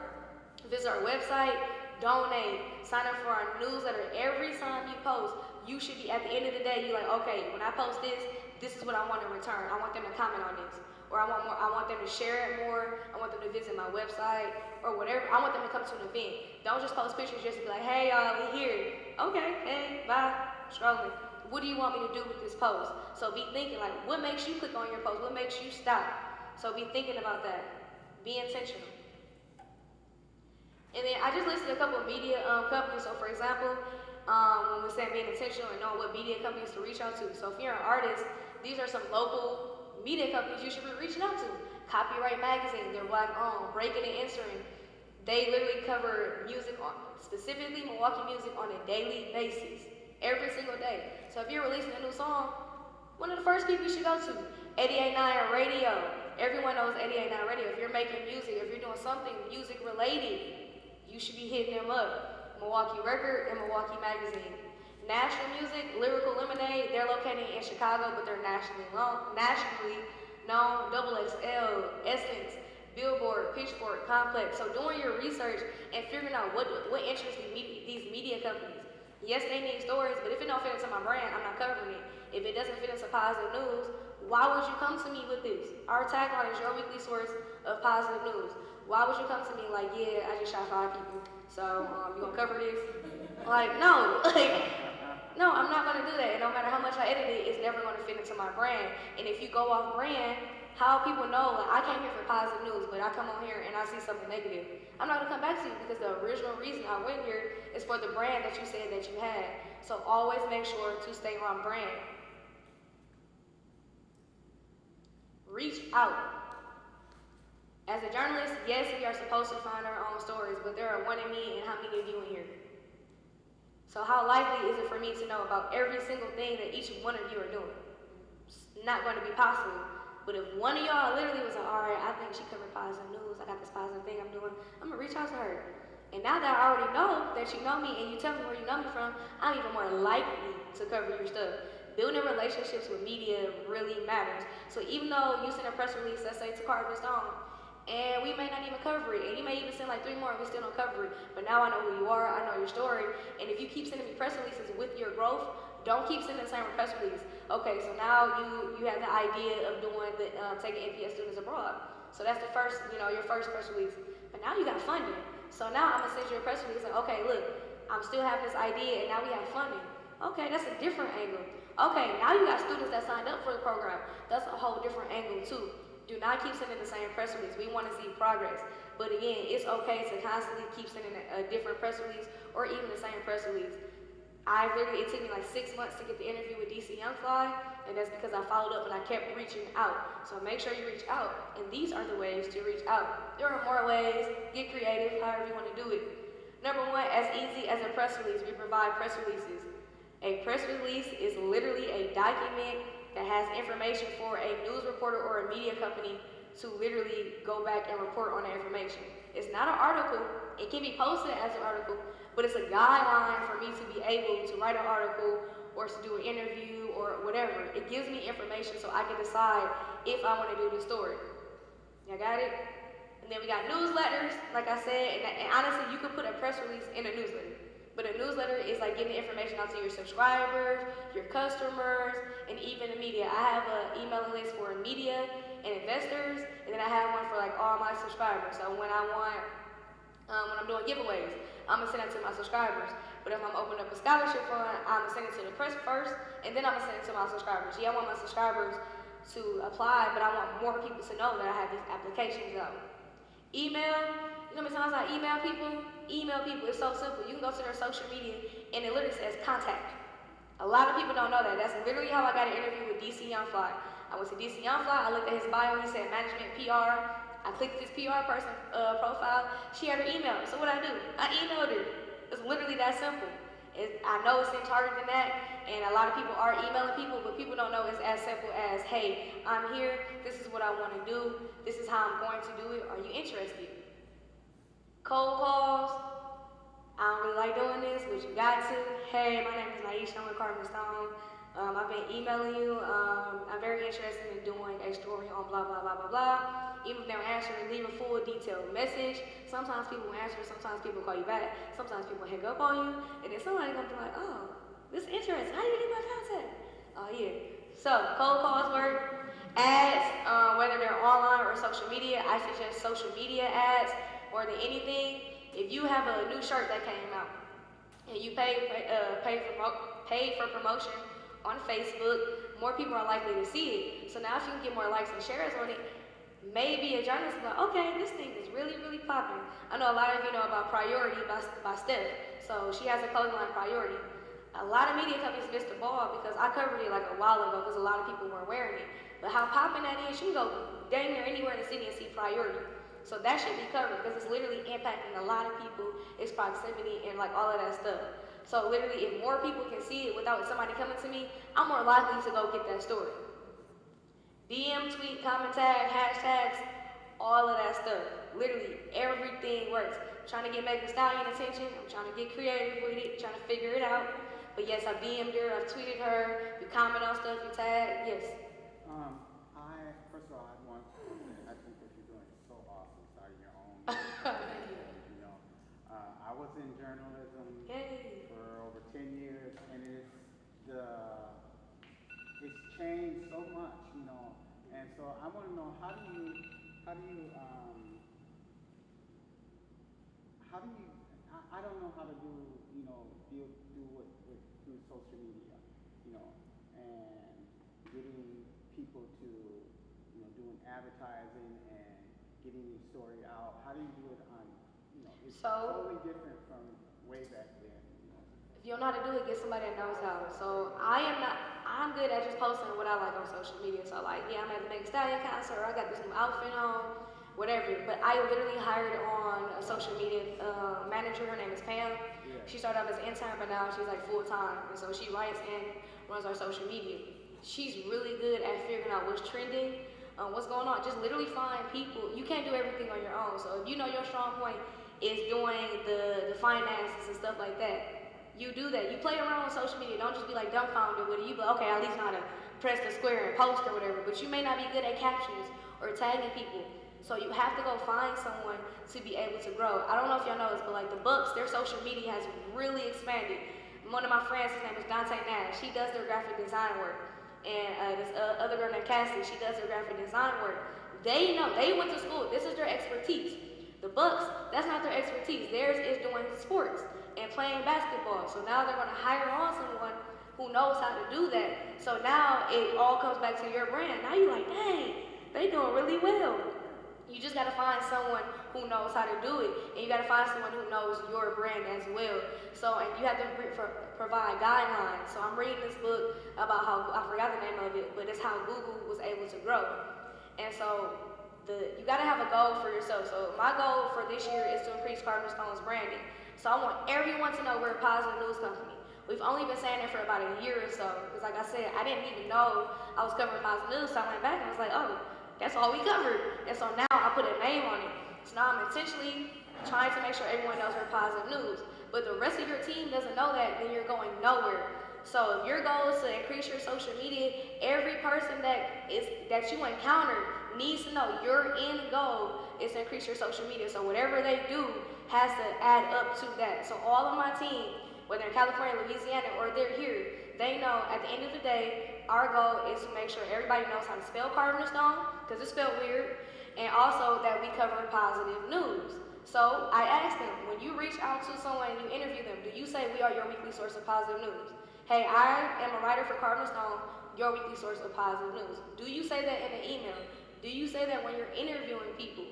visit our website, donate, sign up for our newsletter. Every time you post, you should be, at the end of the day, you're like, okay, when I post this is what I want in return. I want them to comment on this. Or I want them to share it more. I want them to visit my website or whatever. I want them to come to an event. Don't just post pictures just to be like, hey y'all, we here. Okay, hey, bye, scrolling. What do you want me to do with this post? So be thinking like, what makes you click on your post? What makes you stop? So be thinking about that. Be intentional. And then I just listed a couple of media companies. So for example, when we're saying being intentional and knowing what media companies to reach out to. So if you're an artist, these are some local media companies you should be reaching out to. Copyright Magazine, they're black owned. Breaking and Entering, they literally cover music, specifically Milwaukee music, on a daily basis, every single day. So if you're releasing a new song, one of the first people you should go to, 88.9 Radio. Everyone knows 88.9 Radio. If you're making music, if you're doing something music related, you should be hitting them up. Milwaukee Record and Milwaukee Magazine. National Music, Lyrical Lemonade, they're located in Chicago, but they're nationally known. Double XL, Essence, Billboard, Pitchfork, Complex. So doing your research and figuring out what interests these media companies. Yes, they need stories, but if it don't fit into my brand, I'm not covering it. If it doesn't fit into positive news, why would you come to me with this? Our tagline is your weekly source of positive news. Why would you come to me like, yeah, I just shot 5 people, so you gonna cover this? Like, no, no, I'm not gonna do that. And no matter how much I edit it, it's never gonna fit into my brand. And if you go off brand, how people know, like, I came here for positive news, but I come on here and I see something negative. I'm not gonna come back to you because the original reason I went here is for the brand that you said that you had. So always make sure to stay on brand. Reach out. As a journalist, yes, we are supposed to find our own stories, but there are one in me and how many of you in here? So how likely is it for me to know about every single thing that each one of you are doing? It's not going to be possible. But if one of y'all literally was like, all right, I think she covered positive news, I got this positive thing I'm doing, I'm gonna reach out to her. And now that I already know that you know me and you tell me where you know me from, I'm even more likely to cover your stuff. Building relationships with media really matters. So even though you send a press release, let's say to Carver Stone, and we may not even cover it, and you may even send like 3 more and we still don't cover it, but now I know who you are, I know your story, and if you keep sending me press releases with your growth, don't keep sending the same press release. Okay, so now you have the idea of doing the taking NPS students abroad. So that's the first, your first press release. But now you got funding. So now I'm gonna send you a press release like, okay, look, I'm still having this idea and now we have funding. Okay, that's a different angle. Okay, now you got students that signed up for the program. That's a whole different angle too. Do not keep sending the same press release. We want to see progress. But again, it's okay to constantly keep sending a different press release or even the same press release. It took me like 6 months to get the interview with DC Youngfly, and that's because I followed up and I kept reaching out. So make sure you reach out, and these are the ways to reach out. There are more ways. Get creative, however you want to do it. Number 1, as easy as a press release, we provide press releases. A press release is literally a document that has information for a news reporter or a media company to literally go back and report on the information. It's not an article. It can be posted as an article, but it's a guideline for me to be able to write an article or to do an interview or whatever. It gives me information so I can decide if I want to do the story. Y'all got it? And then we got newsletters, like I said, and honestly, you could put a press release in a newsletter. But a newsletter is like getting the information out to your subscribers, your customers, and even the media. I have an emailing list for media and investors, and then I have one for like all my subscribers. So when when I'm doing giveaways, I'm gonna send it to my subscribers. But if I'm opening up a scholarship fund, I'm gonna send it to the press first, and then I'm gonna send it to my subscribers. Yeah, I want my subscribers to apply, but I want more people to know that I have these applications out. Email, you know how many times I email people? Email people, it's so simple. You can go to their social media, and it literally says contact. A lot of people don't know that. That's literally how I got an interview with DC Youngfly. I went to DC Youngfly, I looked at his bio, he said management PR. I clicked this PR person profile, she had her email. So what I do? I emailed her. It's literally that simple. I know it seems harder than that, and a lot of people are emailing people, but people don't know it's as simple as, hey, I'm here, this is what I want to do, this is how I'm going to do it, are you interested? Cold calls, I don't really like doing this, but you got to. Hey, my name is Nyesha, I'm with Carver Stone. I've been emailing you. I'm very interested in doing a story on blah, blah, blah, blah, blah. Even if they don't answer, leave a full detailed message. Sometimes people will answer, sometimes people call you back, sometimes people hang up on you, and then somebody's gonna be like, oh, this is interesting. How do you get my contact? Oh, yeah. So, cold calls work. Ads, whether they're online or social media, I suggest social media ads more than anything. If you have a new shirt that came out and you paid for promotion on Facebook, more people are likely to see it. So now if you can get more likes and shares on it, maybe a journalist will be like, okay, this thing is really, really popular. I know a lot of you know about Priority by Steph. So she has a clothing line, Priority. A lot of media companies missed the ball because I covered it like a while ago because a lot of people weren't wearing it. But how popping that is, you can go dang near anywhere in the city and see Priority. So that should be covered because it's literally impacting a lot of people, its proximity and like all of that stuff. So literally if more people can see it without somebody coming to me, I'm more likely to go get that story. DM, tweet, comment tag, hashtags, all of that stuff. Literally everything works. I'm trying to get Megan Thee Stallion attention, I'm trying to get creative with it, trying to figure it out. But yes, I've DM'd her, I've tweeted her, you comment on stuff, you tag, yes. First of all, I think what you're doing is so awesome. Starting your own. I was in journalism for over 10 years, and it's changed so much, And so I want to know how do you I don't know how to do through social media, and getting people to doing advertising and getting your story out. How do you do it on it's totally different from way back then. If you don't know how to do it, get somebody that knows how. So I'm good at just posting what I like on social media. So like, yeah, I'm at the Megan Thee Stallion concert, or I got this new outfit on. whatever. But I literally hired on a social media manager. Her name is Pam. Yeah. She started off as an intern, but now she's like full time, and so she writes and runs our social media. She's really good at figuring out what's trending, what's going on. Just literally find people. You can't do everything on your own. So if you know your strong point is doing the finances and stuff like that, you do that. You play around with social media. Don't just be like dumbfounded with it. You be like, okay, at least know how to press the square and post or whatever. But you may not be good at captions or tagging people. So you have to go find someone to be able to grow. I don't know if y'all know this, but like the Bucks, their social media has really expanded. One of my friends, his name is Nyesha. She does their graphic design work. And this other girl named Cassie, she does their graphic design work. They know, they went to school. This is their expertise. The Bucks, that's not their expertise. Theirs is doing sports and playing basketball. So now they're going to hire on someone who knows how to do that. So now it all comes back to your brand. Now you're like, dang, they doing really well. You just got to find someone who knows how to do it, and you got to find someone who knows your brand as well. So, and you have to provide guidelines. So I'm reading this book about how, I forgot the name of it, but it's how Google was able to grow. And so you got to have a goal for yourself. So my goal for this year is to increase Cardinal Stone's branding. So I want everyone to know we're a positive news company. We've only been saying it for about a year or so, because like I said, I didn't even know I was covering positive news, so I went back and was like, oh, that's all we covered. And so now I put a name on it. So now I'm intentionally trying to make sure everyone knows we're positive news. But the rest of your team doesn't know that, then you're going nowhere. So if your goal is to increase your social media, every person that you encounter needs to know your end goal is to increase your social media. So whatever they do has to add up to that. So all of my team, whether in California, Louisiana, or they're here, they know at the end of the day, our goal is to make sure everybody knows how to spell Cardinal Stone, because it's spelled weird, and also that we cover positive news. So I asked them, when you reach out to someone and you interview them, do you say we are your weekly source of positive news? Hey, I am a writer for Cardinal Stone, your weekly source of positive news. Do you say that in an email? Do you say that when you're interviewing people?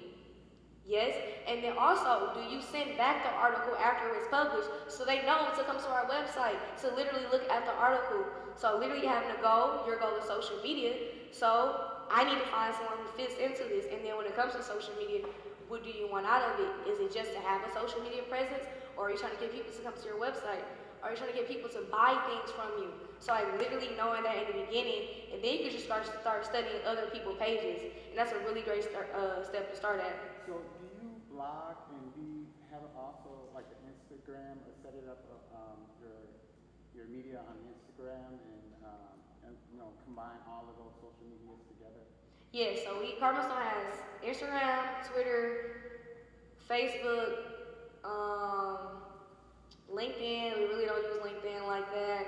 Yes, and then also, do you send back the article after it's published so they know to come to our website to literally look at the article? So literally having a goal, your goal is social media. So I need to find someone who fits into this. And then when it comes to social media, what do you want out of it? Is it just to have a social media presence, or are you trying to get people to come to your website? Are you trying to get people to buy things from you? So like literally knowing that in the beginning, and then you can just start studying other people's pages, and that's a really great step to start at. So do you blog and have also like an Instagram or set it up your media on Instagram and combine all of those social medias together? Yeah, so Cardinal Stone has Instagram, Twitter, Facebook, LinkedIn. We really don't use LinkedIn like that.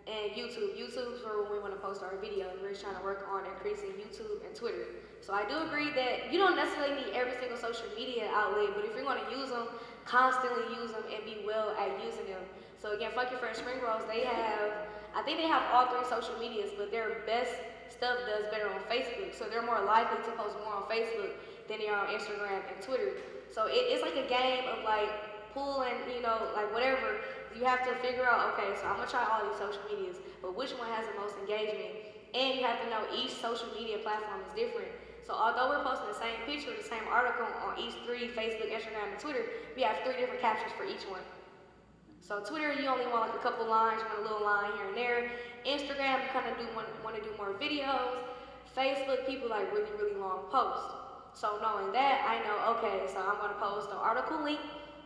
And YouTube. YouTube's where we want to post our videos. We're just trying to work on increasing YouTube and Twitter. So I do agree that you don't necessarily need every single social media outlet, but if you're going to use them, constantly use them and be well at using them. So again, Funky Fresh Spring Rolls, I think they have all 3 social medias, but their best stuff does better on Facebook. So they're more likely to post more on Facebook than they are on Instagram and Twitter. So it's like a game of like pulling, like whatever. You have to figure out, okay, so I'm gonna try all these social medias, but which one has the most engagement? And you have to know each social media platform is different. So although we're posting the same picture, the same article on each 3, Facebook, Instagram, and Twitter, we have 3 different captions for each one. So Twitter, you only want like a couple lines, you want a little line here and there. Instagram, you kind of want to do more videos. Facebook, people like really, really long posts. So knowing that, I know, okay, so I'm gonna post an article link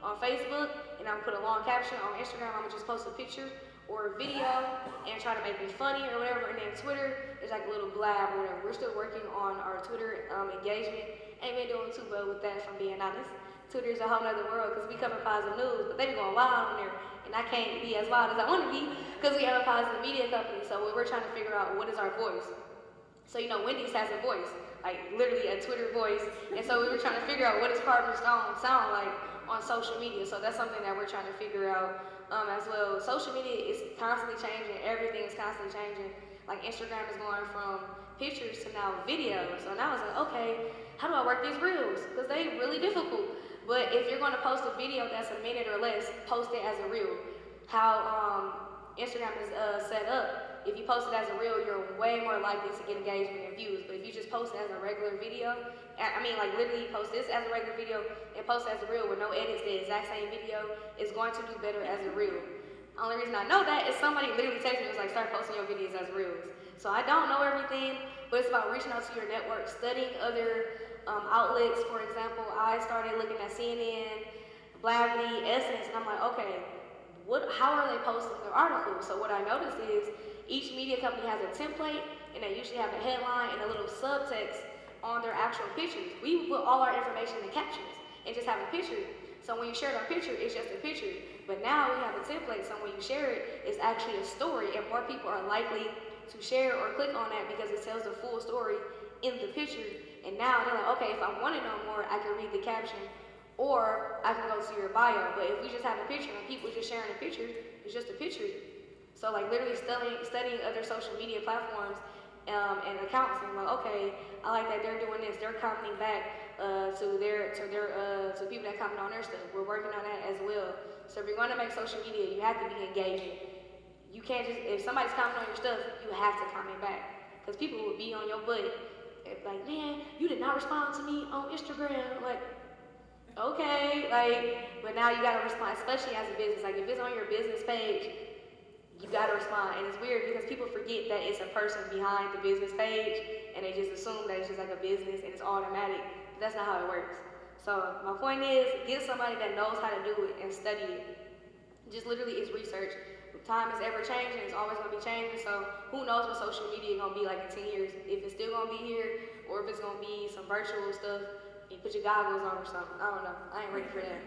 on Facebook, and I'm gonna put a long caption. On Instagram, I'm gonna just post a picture or a video and try to make it funny or whatever. And then Twitter is like a little blab or whatever. We're still working on our Twitter engagement. Ain't been doing too well with that, if I'm being honest. Twitter's a whole nother world because we cover positive news, but they be going wild on there, and I can't be as wild as I want to be because we have a positive media company. So we're trying to figure out what is our voice. So Wendy's has a voice, like literally a Twitter voice, and so we were trying to figure out what does Cardinal Stone sound like on social media. So that's something that we're trying to figure out as well. Social media is constantly changing. Everything is constantly changing. Like Instagram is going from pictures to now videos. So now it's like, okay, how do I work these reels? Because they really difficult. But if you're going to post a video that's a minute or less, post it as a reel. How Instagram is set up, if you post it as a reel, you're way more likely to get engagement and views. But if you just post it as a regular video, I mean, like literally post this as a regular video and post as a reel with no edits, the exact same video is going to do better as a reel. Only reason I know that is somebody literally texted me, was like, start posting your videos as reels. So I don't know everything, but it's about reaching out to your network, studying other outlets. For example, I started looking at CNN, Blavity, Essence, and I'm like, okay, how are they posting their articles? So what I noticed is each media company has a template, and they usually have a headline and a little subtext on their actual pictures. We put all our information in captions and just have a picture. So when you share our picture, it's just a picture. But now we have a template, so when you share it, it's actually a story, and more people are likely to share or click on that because it tells the full story in the picture. And now they're like, okay, if I want to know more, I can read the caption, or I can go to your bio. But if we just have a picture and people just sharing a picture, it's just a picture. So like literally studying other social media platforms and accounts, and like, okay, I like that they're doing this. They're commenting back to people that comment on their stuff. We're working on that as well. So if you're going to make social media, you have to be engaging. You can't just, if somebody's commenting on your stuff, you have to comment back, because people will be on your butt. It's like, man, you did not respond to me on Instagram. Like, okay, like, but now you gotta respond, especially as a business. Like, if it's on your business page, you gotta respond. And it's weird because people forget that it's a person behind the business page, and they just assume that it's just like a business and it's automatic. But that's not how it works. So my point is, get somebody that knows how to do it and study it. Just literally is research. Time is ever changing, it's always gonna be changing, so who knows what social media is gonna be like in 10 years, if it's still gonna be here, or if it's gonna be some virtual stuff, you put your goggles on or something, I don't know, I ain't ready for that.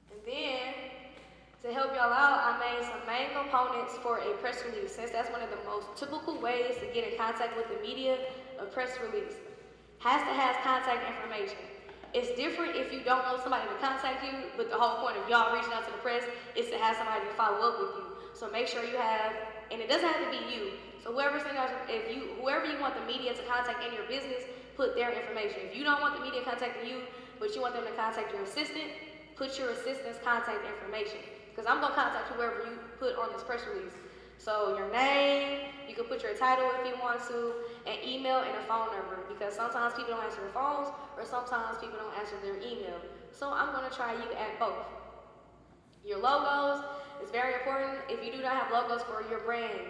And then, to help y'all out, I made some main components for a press release, since that's one of the most typical ways to get in contact with the media. A press release has to have contact information. It's different if you don't know somebody to contact you, but the whole point of y'all reaching out to the press is to have somebody to follow up with you. So make sure you have, and it doesn't have to be you. So whoever you want the media to contact in your business, put their information. If you don't want the media contacting you, but you want them to contact your assistant, put your assistant's contact information. Because I'm gonna contact whoever you put on this press release. So your name, you can put your title if you want to, an email and a phone number, because sometimes people don't answer their phones, or sometimes people don't answer their email. So I'm gonna try you at both. Your logos is very important. If you do not have logos for your brand,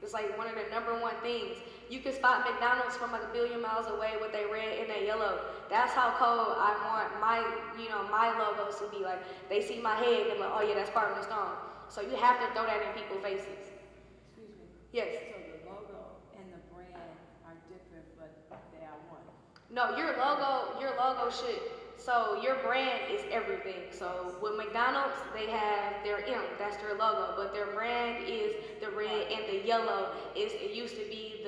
it's like one of the #1 things. You can spot McDonald's from like a billion miles away with their red and their yellow. That's how cold I want my logos to be. Like, they see my head and they're like, oh yeah, that's part of the stone. So you have to throw that in people's faces. Excuse me. Yes. So the logo and the brand are different, but they are one. No, your logo should, so your brand is everything. So with McDonald's, they have their M, that's their logo, but their brand is the red and the yellow. It used to be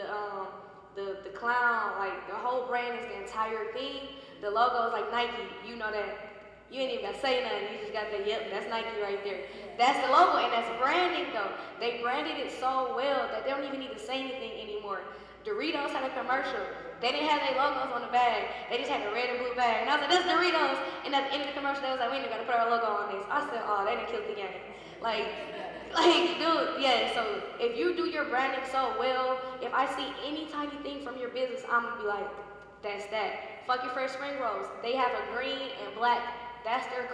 the clown, like the whole brand is the entire thing. The logo is like Nike, you know that. You ain't even gotta say nothing, you just got the, yep, that's Nike right there. That's the logo, and that's branding though. They branded it so well that they don't even need to say anything anymore. Doritos had a commercial. They didn't have their logos on the bag. They just had the red and blue bag. And I was like, that's Doritos. And at the end of the commercial, they was like, we ain't even gotta put our logo on this. I said, oh, they done killed the game. Like, dude, yeah, so if you do your branding so well, if I see any tiny thing from your business, I'm gonna be like, that's that. Funky Fresh Spring Rolls, they have a green and black. That's their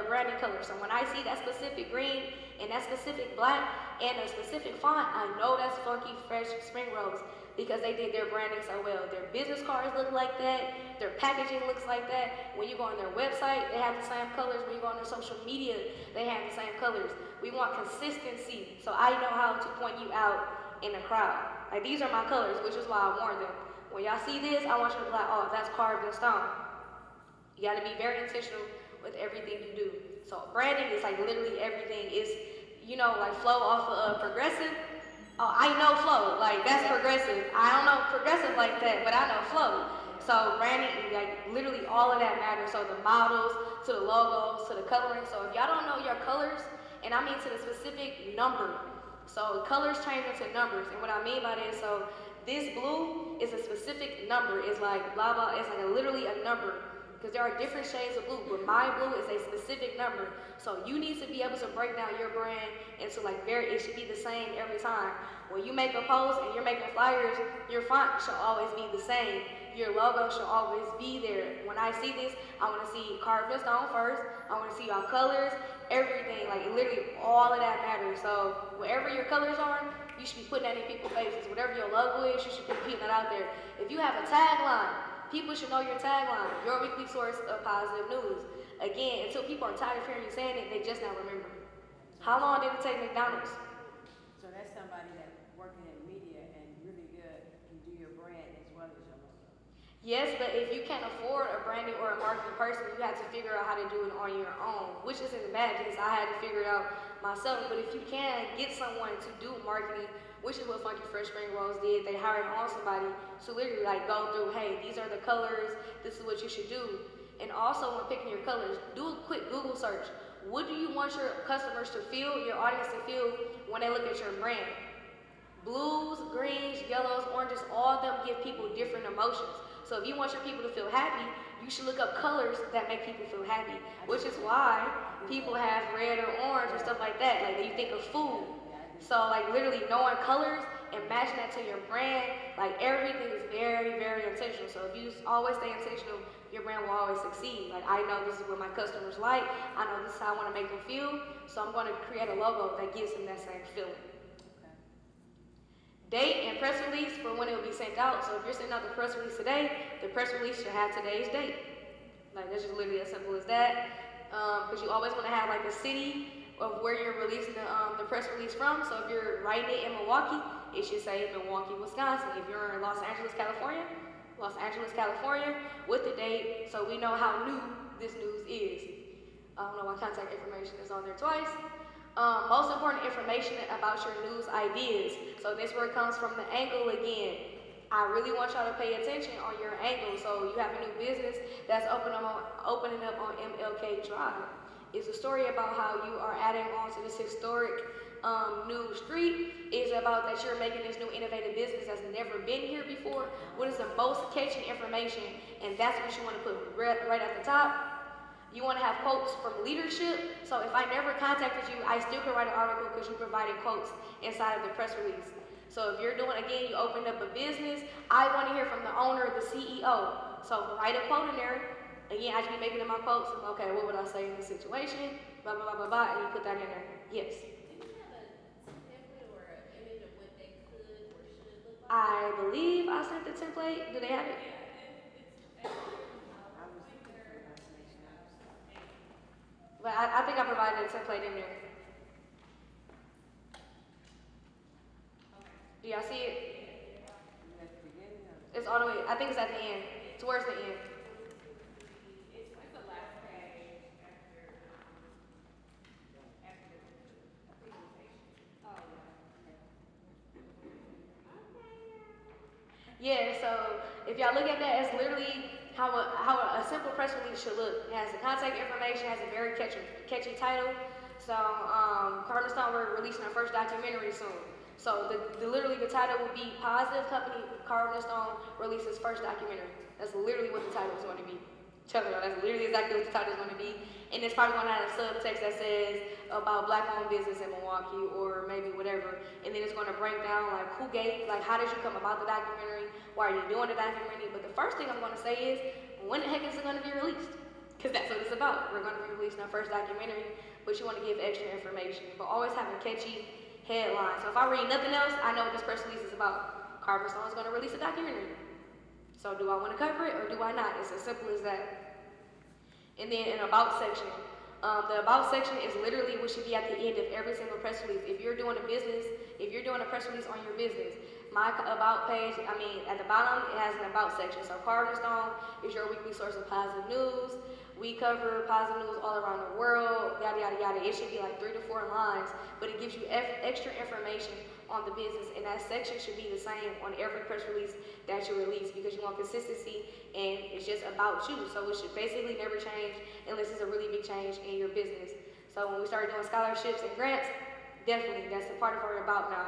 branding color. So when I see that specific green and that specific black and a specific font, I know that's Funky Fresh Spring Rolls, because they did their branding so well. Their business cards look like that. Their packaging looks like that. When you go on their website, they have the same colors. When you go on their social media, they have the same colors. We want consistency, so I know how to point you out in the crowd. Like, these are my colors, which is why I warn them. When y'all see this, I want you to be like, oh, that's carved in stone. You gotta be very intentional with everything you do. So branding is like literally everything. Is, like Flow off of Progressive. Oh, I know Flow, like that's Progressive. I don't know Progressive like that, but I know Flow. So branding, like literally all of that matters. So the models, to the logos, to the coloring. So if y'all don't know your colors, and I mean to the specific number. So colors change into numbers, and what I mean by that is, so this blue is a specific number. It's like blah blah. It's like literally a number. because there are different shades of blue, but my blue is a specific number. So you need to be able to break down your brand into like it should be the same every time. When you make a post and you're making flyers, your font should always be the same. Your logo should always be there. When I see this, I want to see carved in stone first. I want to see y'all colors, everything, like literally all of that matters. So wherever your colors are, you should be putting that in people's faces. Whatever your logo is, you should be putting that out there. If you have a tagline, people should know your tagline, your weekly source of positive news. Again, until people are tired of hearing you saying it, they just now remember. How long did it take McDonald's? So that's somebody that's working in media and really good can do your brand as well as your logo. Yes, but if you can't afford a branding or a marketing person, you have to figure out how to do it on your own, which isn't bad because I had to figure it out myself. But if you can get someone to do marketing, which is what Funky Fresh Spring Rolls did, they hired on somebody to literally like go through, hey, these are the colors, this is what you should do. And also when picking your colors, do a quick Google search. What do you want your customers to feel, your audience to feel when they look at your brand? Blues, greens, yellows, oranges, all of them give people different emotions. So if you want your people to feel happy, you should look up colors that make people feel happy, which is why people have red or orange and stuff like that. Like you think of food. So like literally knowing colors and matching that to your brand, like everything is very, very intentional. So if you always stay intentional, your brand will always succeed. Like I know this is what my customers like. I know this is how I want to make them feel. So I'm going to create a logo that gives them that same feeling. Date and press release for when it will be sent out. So if you're sending out the press release today, the press release should have today's date. Like that's just literally as simple as that. Because you always want to have like the city of where you're releasing the press release from. So if you're writing it in Milwaukee, it should say Milwaukee, Wisconsin. If you're in Los Angeles, California with the date, so we know how new this news is. I don't know why contact information is on there twice. Most important information about your news ideas. So this where it comes from the angle again. I really want y'all to pay attention on your angle. So you have a new business that's opening up on MLK Drive. It's a story about how you are adding on to this historic new street. It's about that you're making this new innovative business that's never been here before. What is the most catchy information? And that's what you want to put right at the top. You want to have quotes from leadership. So if I never contacted you, I still could write an article because you provided quotes inside of the press release. So if you're doing, again, you opened up a business, I want to hear from the owner, the CEO. So write a quote in there. Again, I should be making in my quotes. Okay, what would I say in this situation? Blah, blah, blah, blah, blah, and you put that in there. Yes. Do you have a template or an image of what they could or should look like? I believe I sent the template. Do they have it? But I think I provided a template in there. Do y'all see it? It's all the way, I think it's at the end, towards the end. It's the last page after the presentation. Oh, Yeah, so if y'all look at that, it's literally how a simple press release should look. It has the contact information, has a very catchy title. So Stone, we're releasing our first documentary soon. So literally the title will be Positive Company Stone releases first documentary. That's literally what the title is going to be. Tell me, that's literally exactly what the title is going to be. And it's probably going to have a subtext that says about black-owned business in Milwaukee or maybe whatever. And then it's going to break down like who gave, like how did you come about the documentary? Why are you doing the documentary? But the first thing I'm going to say is, when the heck is it going to be released? Because that's what it's about. We're going to be releasing our first documentary, but you want to give extra information. But always have a catchy headline. So if I read nothing else, I know what this press release is about. Stone is going to release a documentary. So do I want to cover it or do I not? It's as simple as that. And then an about section. The about section is literally what should be at the end of every single press release. If you're doing a business, if you're doing a press release on your business, my about page, at the bottom, it has an about section. So Stone is your weekly source of positive news. We cover positive news all around the world, yada, yada, yada. It should be like 3 to 4 lines, but it gives you extra information on the business, and that section should be the same on every press release that you release because you want consistency, and it's just about you. So it should basically never change unless it's a really big change in your business. So when we start doing scholarships and grants, definitely, that's a part of our about now.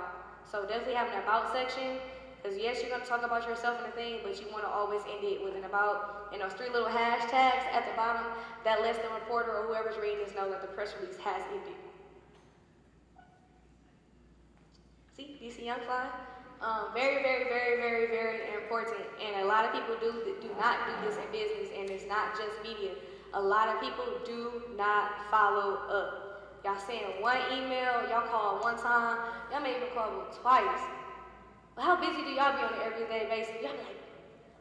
So definitely have an about section. Because yes, you're gonna talk about yourself and the thing, but you wanna always end it with an about, and those 3 little hashtags at the bottom that lets the reporter or whoever's reading this know that the press release has ended. See, DC Young Fly? Very, very, very, very, very important. And a lot of people do not do this in business, and it's not just media. A lot of people do not follow up. Y'all send one email, y'all call one time, y'all may even call twice. But how busy do y'all be on an everyday basis? Y'all be like,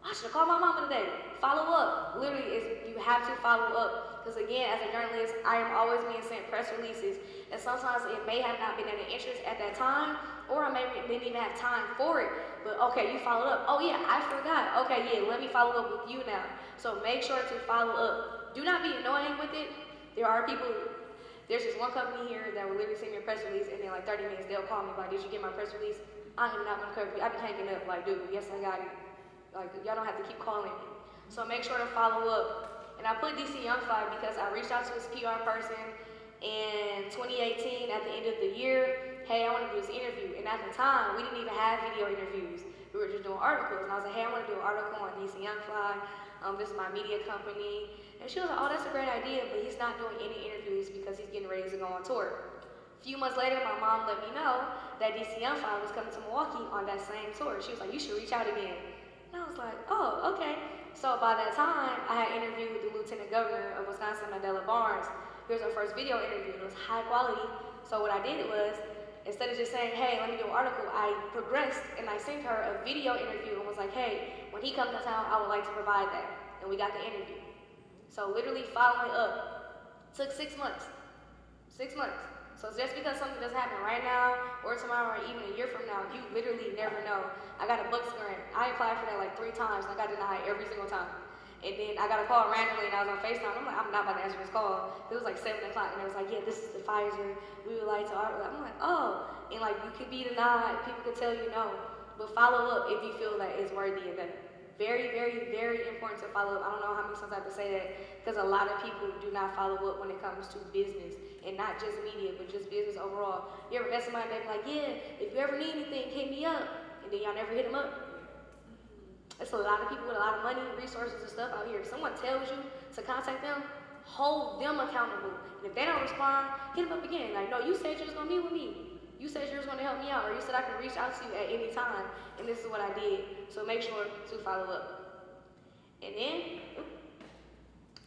I should have called my mama today. Follow up. Literally, you have to follow up. Because again, as a journalist, I am always being sent press releases. And sometimes it may have not been any interest at that time, or I didn't even have time for it. But okay, you followed up. Oh yeah, I forgot. Okay, yeah, let me follow up with you now. So make sure to follow up. Do not be annoying with it. There are people, there's just one company here that will literally send me a press release, and then like 30 minutes, they'll call me like, did you get my press release? I am not gonna cover you. I've been hanging up like, dude, yes I got it. Like, y'all don't have to keep calling me. So make sure to follow up. And I put DC Young Fly because I reached out to his PR person in 2018 at the end of the year. Hey, I want to do this interview. And at the time, we didn't even have video interviews. We were just doing articles. And I was like, hey, I want to do an article on DC Young Fly. This is my media company. And she was like, oh, that's a great idea, but he's not doing any interviews because he's getting ready to go on tour. A few months later, my mom let me know that DC Young Fly was coming to Milwaukee on that same tour. She was like, you should reach out again. And I was like, oh, okay. So by that time, I had interviewed the Lieutenant Governor of Wisconsin, Adela Barnes. It was our first video interview. It was high quality. So what I did was, instead of just saying, hey, let me do an article, I progressed and I sent her a video interview and was like, hey, when he comes to town, I would like to provide that. And we got the interview. So literally following up took 6 months. 6 months. So just because something doesn't happen right now or tomorrow or even a year from now, you literally never know. I got a Bucks grant. I applied for that like 3 times and I got denied every single time. And then I got a call randomly and I was on FaceTime. I'm like, I'm not about to answer this call. It was like 7 o'clock and it was like, yeah, this is the Pfizer. We would like to order. I'm like, oh. And like you could be denied. People could tell you no. But follow up if you feel that it's worthy of that. Very, very, very important to follow up. I don't know how many times I have to say that because a lot of people do not follow up when it comes to business and not just media, but just business overall. You ever met somebody that be like, yeah, if you ever need anything, hit me up. And then y'all never hit them up. It's a lot of people with a lot of money, resources, and stuff out here. If someone tells you to contact them, hold them accountable. And if they don't respond, hit them up again. Like, no, you said you was going to meet with me. You said you was going to help me out, or you said I could reach out to you at any time, and this is what I did. So make sure to follow up. And then,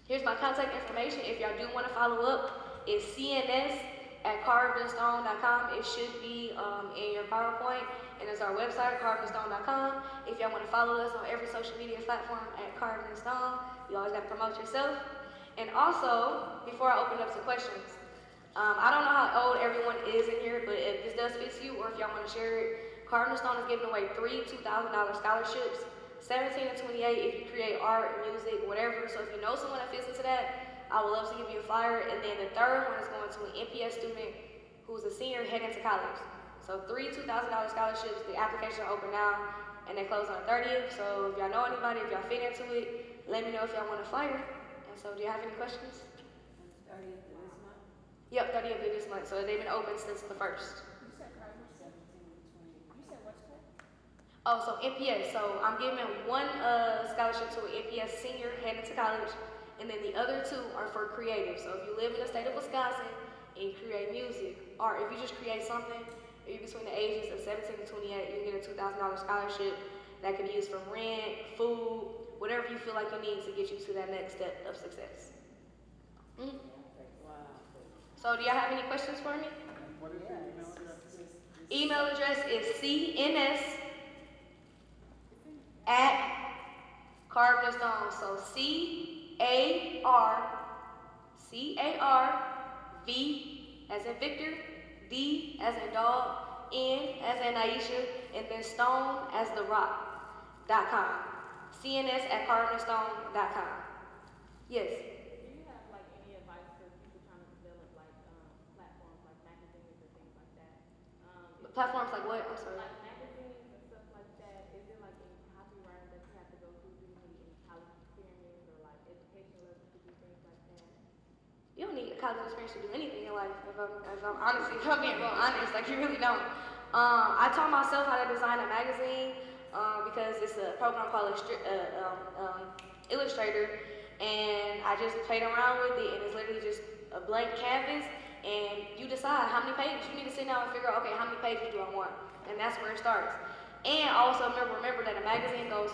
here's my contact information. If y'all do want to follow up, it's cns@carvedinstone.com. It should be in your PowerPoint, and it's our website, carvedinstone.com. If y'all want to follow us on every social media platform at Carved in Stone, you always got to promote yourself. And also, before I open up to questions, I don't know how old everyone is in here, but if this does fit you or if y'all want to share it, Carved in Stone is giving away 3 $2,000 scholarships, 17 to 28 if you create art, music, whatever. So if you know someone that fits into that, I would love to give you a flyer. And then the third one is going to an NPS student who's a senior heading to college. So 3 $2,000 scholarships. The applications are open now and they close on the 30th. So if y'all know anybody, if y'all fit into it, let me know if y'all want a flyer. And so do you have any questions? 30th of this month? Yep, 30th of this month. So they've been open since the 1st. You said Carver 17 to 20. You said what school? Oh, so NPS. So I'm giving one scholarship to an NPS senior heading to college, and then the other 2 are for creative. So if you live in the state of Wisconsin and you create music, or if you just create something, if you're between the ages of 17 to 28, you can get a $2,000 scholarship that can be used for rent, food, whatever you feel like you need to get you to that next step of success. Mm-hmm. Wow. So do y'all have any questions for me? What is your email address? Email address is cns@carvedinstone. So CARV as in Victor, D as in dog, N as in Nyesha, and then stone as the rock.com. cns@carvedinstone.com. Yes. Do you have like any advice for people trying to develop like platforms like magazines or things like that? Platforms like what? I'm sorry. Like magazines and stuff like that. Is there like any copyright that you have to go through? Do you need any college experience or like education level to do things like that? You don't need a college experience to do anything in life. If I'm honestly, if I'm being real honest, like you really don't. I taught myself how to design a magazine. because it's a program called Illustrator, and I just played around with it, and it's literally just a blank canvas, and you decide how many pages. You need to sit down and figure out, okay, how many pages do I want? And that's where it starts. And also remember that a magazine goes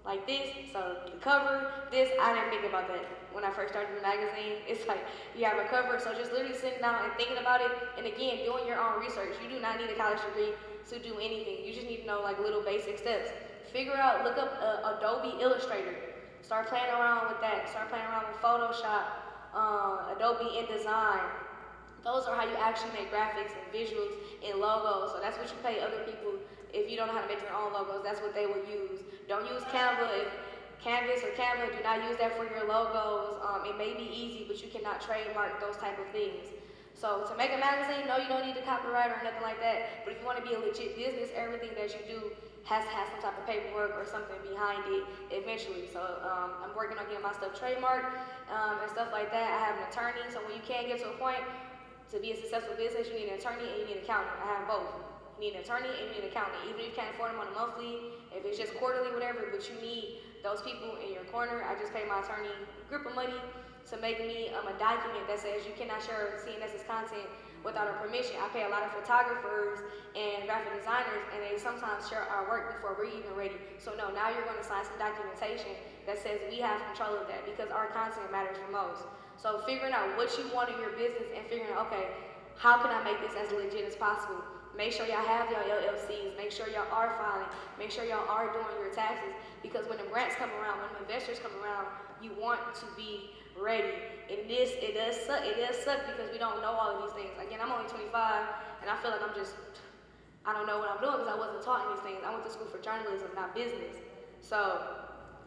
like this, so the cover, this, I didn't think about that when I first started the magazine. It's like, you have a cover, so just literally sitting down and thinking about it, and again, doing your own research. You do not need a college degree to do anything. You just need to know like little basic steps. Figure out, look up Adobe Illustrator. Start playing around with that. Start playing around with Photoshop, Adobe InDesign. Those are how you actually make graphics and visuals and logos. So that's what you pay other people. If you don't know how to make your own logos, that's what they will use. Don't use Canva. If Canvas or Canva, do not use that for your logos. It may be easy, but you cannot trademark those type of things. So to make a magazine, no, you don't need a copyright or nothing like that. But if you want to be a legit business, everything that you do has to have some type of paperwork or something behind it eventually. So I'm working on getting my stuff trademarked and stuff like that. I have an attorney, so when you can get to a point to be a successful business, you need an attorney and you need an accountant. I have both. You need an attorney and you need an accountant. Even if you can't afford them on a monthly, if it's just quarterly, whatever, but you need those people in your corner. I just paid my attorney a group of money to make me a document that says you cannot share CNS's content without our permission. I pay a lot of photographers and graphic designers, and they sometimes share our work before we're even ready. So no, now you're going to sign some documentation that says we have control of that because our content matters the most. So figuring out what you want in your business and figuring out, okay, how can I make this as legit as possible? Make sure y'all have y'all LLCs. Make sure y'all are filing. Make sure y'all are doing your taxes. Because when the grants come around, when the investors come around, you want to be ready. And it does suck because we don't know all of these things. Again, I'm only 25, and I feel like I don't know what I'm doing because I wasn't taught these things. I went to school for journalism, not business. So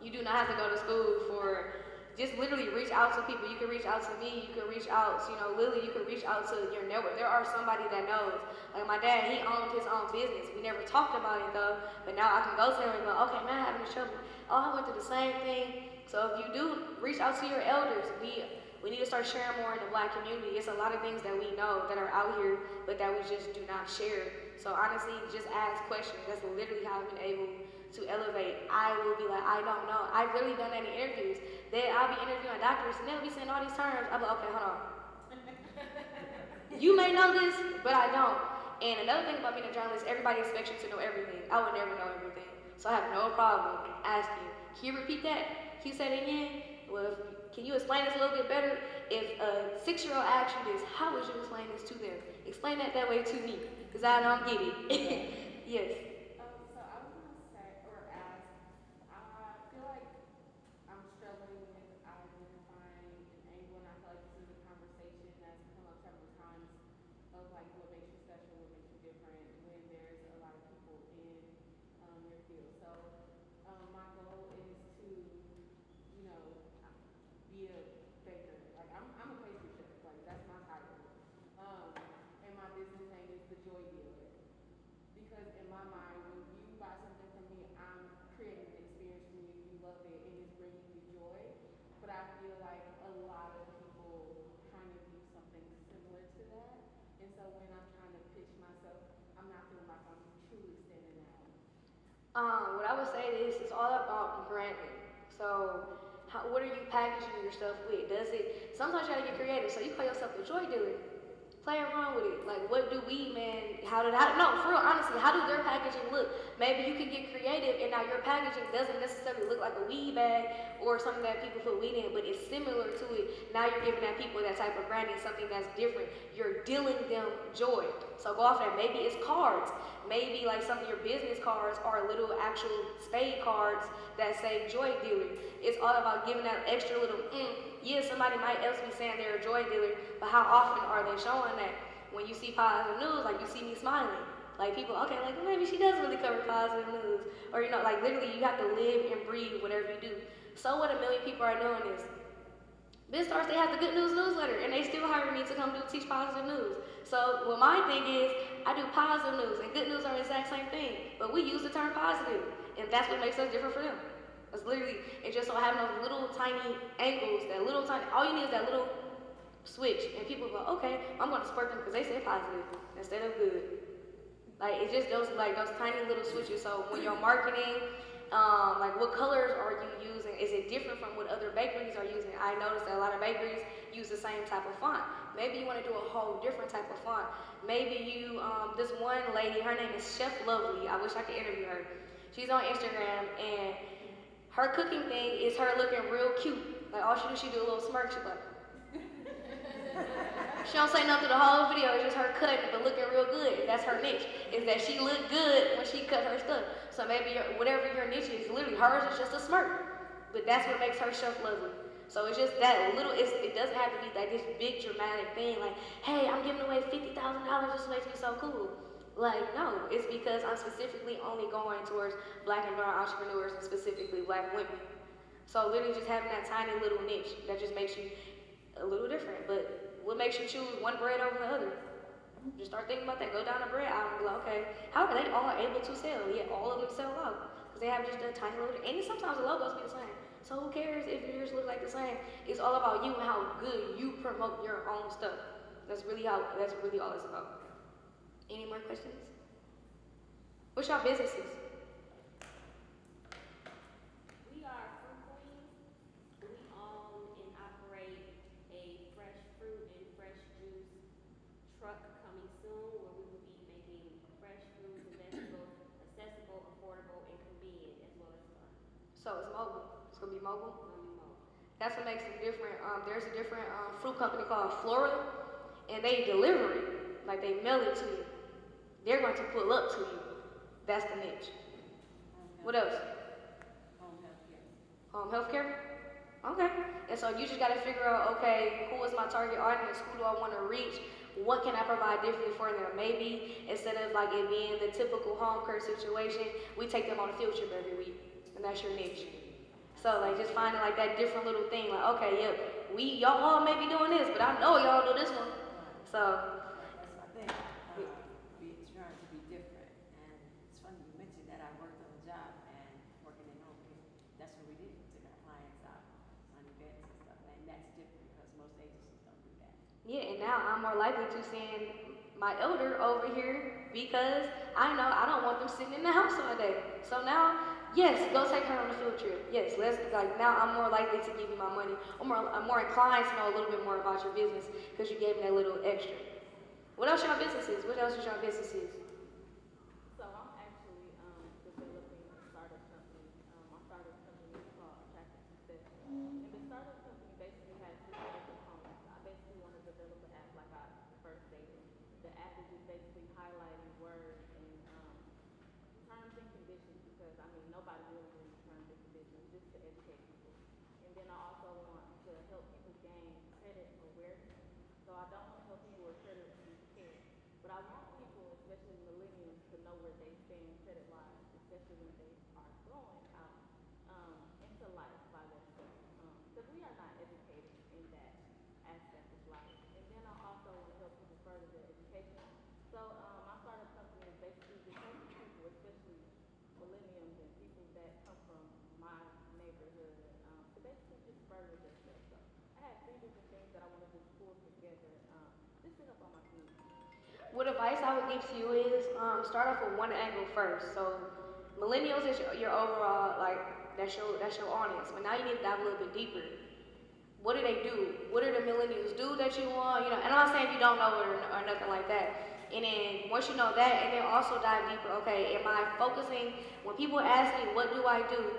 you do not have to go to school for, just literally reach out to people. You can reach out to me, you can reach out to, Lily, you can reach out to your network. There are somebody that knows. Like my dad, he owned his own business. We never talked about it though, but now I can go to him and go, okay, man, I'm having trouble. Oh, I went through the same thing. So if you do, reach out to your elders. We need to start sharing more in the Black community. It's a lot of things that we know that are out here, but that we just do not share. So honestly, just ask questions. That's literally how I've been able to elevate. I will be like, I don't know. I've really done that in interviews. I'll be interviewing doctors and they'll be saying all these terms. I'll be like, okay, hold on. You may know this, but I don't. And another thing about being a journalist, everybody expects you to know everything. I would never know everything. So I have no problem asking, can you repeat that? Can you say it again? Well, can you explain this a little bit better? If a 6-year-old asks you this, how would you explain this to them? Explain that way to me, because I don't get it. Yes. So I was gonna say or ask, I feel like I'm struggling with identifying an angle, and I feel like this is a conversation that's come up several times of like what makes you special, what makes you different when there's a lot of people in your field. So my goal is to, be a baker. Like I'm a pastry chef. Like that's my title. And my business name is the Joy Dealer. Because in my mind, when you buy something from me, I'm creating an experience for you. You love it, and it's bringing you joy. But I feel like a lot of people kind of do something similar to that. And so when I'm trying to pitch myself, I'm not feeling like I'm truly standing out. What I would say is it's all about branding. So what are you packaging your stuff with? Sometimes you gotta get creative. So you call yourself a joy dealer. Play around with it. Like, what do we, man, no, for real, honestly, how do their packaging look? Maybe you can get creative and now your packaging doesn't necessarily look like a weed bag or something that people put weed in, but it's similar to it. Now you're giving that people that type of branding, something that's different. You're dealing them joy. So go off that. Maybe it's cards. Maybe like some of your business cards are little actual spade cards that say joy dealer. It's all about giving that extra little, yeah, somebody might else be saying they're a joy dealer, but how often are they showing that? When you see positive news, like you see me smiling. Like people, okay, like maybe she does really cover positive news. Or like literally you have to live and breathe whatever you do. So what a million people are doing is, BizStarts, they have the good news newsletter, and they still hire me to come teach positive news. So what my thing is, I do positive news, and good news are the exact same thing, but we use the term positive, and that's what makes us different from them. It's literally, it just so having those little tiny angles, all you need is that little switch, and people go, okay, I'm going to support them because they say positive instead of good. Like it's just those tiny little switches. So when you're marketing, like what colors are you using? Is it different from what other bakeries are using? I noticed that a lot of bakeries use the same type of font. Maybe you want to do a whole different type of font. Maybe you, this one lady, her name is Chef Lovely. I wish I could interview her. She's on Instagram, and her cooking thing is her looking real cute. Like all she do a little smirk. She's like, she don't say nothing the whole video. It's just her cutting, but looking real good. That's her niche. Is that she look good when she cut her stuff. So maybe whatever your niche is, literally hers is just a smirk. But that's what makes her Chef Lovely. So it's just that little. It doesn't have to be like this big dramatic thing. Like, hey, I'm giving away $50,000. This makes me so cool. Like, no, it's because I'm specifically only going towards black and brown entrepreneurs and specifically black women. So literally just having that tiny little niche that just makes you a little different. But what makes you choose one bread over the other? Just start thinking about that. Go down the bread aisle and be like, okay, how are they all able to sell? Yet all of them sell out. Because they have just a tiny little, and sometimes the logos be the same. So who cares if yours look like the same? It's all about you and how good you promote your own stuff. That's really all it's about. Any more questions? What's your businesses? We are Fruit Queens. We own and operate a fresh fruit and fresh juice truck coming soon, where we will be making fresh fruits and vegetables accessible, affordable, and convenient, as well as fun. So it's mobile. It's gonna be mobile. It's gonna be mobile. That's what makes them different. There's a different fruit company called Florida, and they deliver it, like they mail it to you. They're going to pull up to you. That's the niche. What else? Home healthcare. Home healthcare? Okay. And so you just got to figure out, okay, who is my target audience? Who do I want to reach? What can I provide differently for them? Maybe instead of like it being the typical home care situation, we take them on a field trip every week, and that's your niche. So like just finding like that different little thing, like okay, yeah, y'all all may be doing this, but I know y'all do this one. So I think we're trying to be different. And it's funny you mentioned that. I worked on a job and working in home care. That's what we did. We took our clients out on events and stuff. And that's different because most agencies don't do that. yeah, and now I'm more likely to send my elder over here because I know I don't want them sitting in the house all day. So now, yes, go take her on a field trip. Yes, now I'm more likely to give you my money. I'm more inclined to know a little bit more about your business because you gave me that little extra. What else your businesses? What else is your businesses? So I'm actually developing a startup company. My startup company is called Attractive Success. And the startup company basically has two different components. I basically want to develop an app like I first stated. The app is just basically highlighting words and terms and conditions because I mean nobody really reads terms and conditions just to educate people. And then I also want to help people gain credit awareness. So I don't want to help people with credit repair, but I want people, especially millennials, to know where they stand credit wise, especially when they are going out into life by themselves. Because we are not educated in that aspect of life. And then I also want to help people further their education. So my startup company is basically just helping people, especially millennials and people that come from my neighborhood, to basically just further themselves. So I have three different things that I want to just pull together just to help all my community. What advice I would give to you is start off with one angle first. So millennials is your overall that's your audience, but now you need to dive a little bit deeper. What do they do? What do the millennials do that you want? And I'm not saying you don't know it or nothing like that. And then once you know that, and then also dive deeper. Okay, am I focusing? When people ask me, what do I do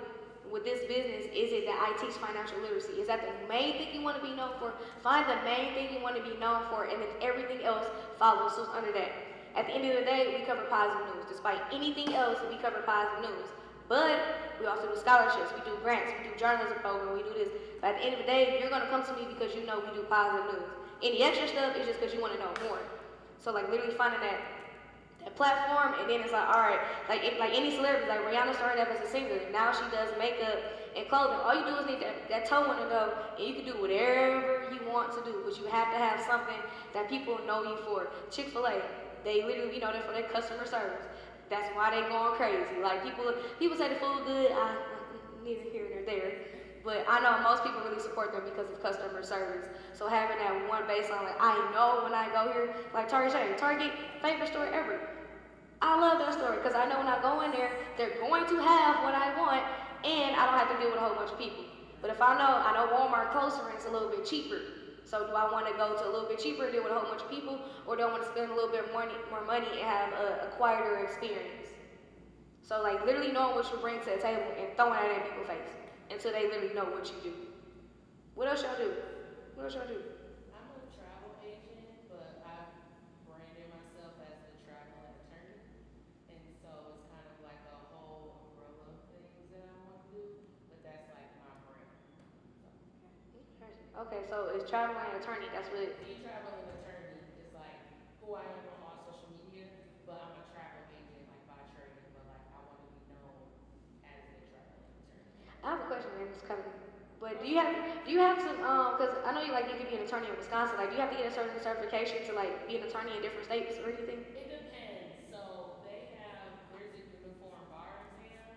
with this business? Is it that I teach financial literacy? Is that the main thing you want to be known for? Find the main thing you want to be known for, and then everything else follows suit under that. At the end of the day, we cover positive news. Despite anything else, we cover positive news. But we also do scholarships, we do grants, we do journalism program, we do this. But at the end of the day, you're gonna come to me because you know we do positive news. Any extra stuff is just because you want to know more. So like literally finding that platform, and then it's like, all right, like any celebrity, like Rihanna started out as a singer, now she does makeup and clothing. All you do is need that toe in the door, and you can do whatever you want to do, but you have to have something that people know you for. Chick-fil-A, they literally be known for their customer service. That's why they going crazy. Like people say the food good. I neither here nor there, but I know most people really support them because of customer service. So having that one baseline, like I know when I go here, like Target, favorite store ever. I love that story because I know when I go in there, they're going to have what I want, and I don't have to deal with a whole bunch of people. But if I know Walmart closer and it's a little bit cheaper. So do I want to go to a little bit cheaper and deal with a whole bunch of people, or do I want to spend a little bit more money and have a quieter experience? So like literally knowing what you bring to the table and throwing that in people's face until they literally know what you do. What else y'all do? What else y'all do? I'm a travel agent, but I've branded myself as the traveling attorney. And so it's kind of like a whole umbrella of things that I want to do, but that's like my brand. So Okay, so it's traveling attorney. That's what. the traveling attorney is like who I am on all social media, but I'm a travel agent like by trade, but like I want to be known as the traveling attorney. I have a question, man. It's kind of. But do you have some because I know you could be an attorney in Wisconsin. Like, do you have to get a certain certification to like be an attorney in different states or anything? It depends. So there's a uniform bar exam.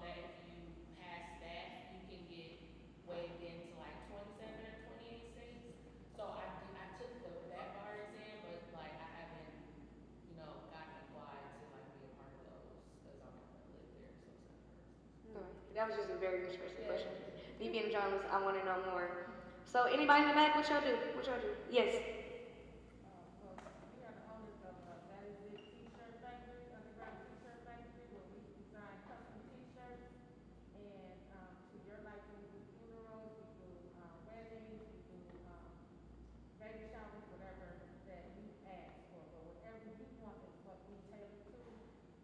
That if you pass that, you can get waived into like 27 or 28 states. So I took that bar exam, but like I haven't, gotten applied to like be a part of those because I'm not gonna live there, so it's not first. That was just a very interesting Yeah. question. Me being a journalist, I want to know more. So anybody in the back, what y'all do? What y'all do? Yes. Well, we are the owners of That Is It T-shirt factory, underground T-shirt factory, where we design custom T-shirts and to your liking. We do funerals, we do weddings, we do baby showers, whatever that you ask for. But whatever you want is what we tailor to.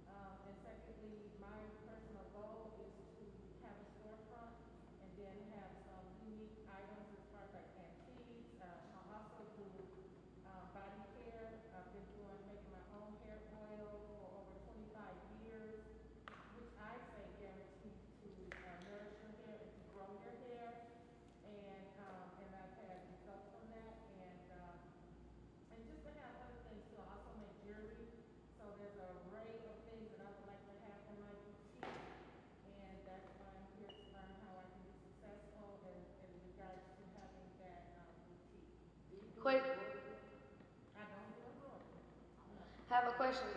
And secondly, my personal goal is to have a storefront and then have some unique items as far as like antiques. I also do body care. I've been making my own hair oil for over 25 years, which I say guaranteed to nourish your hair and to grow your hair. And I've had results from that. And just to have other things too. I also make jewelry. So there's an array of things that I would like to have in my boutique. And that's why I'm here to learn how I can be successful in regards to having that boutique. Quick. I don't do embroidery. No. Have a question.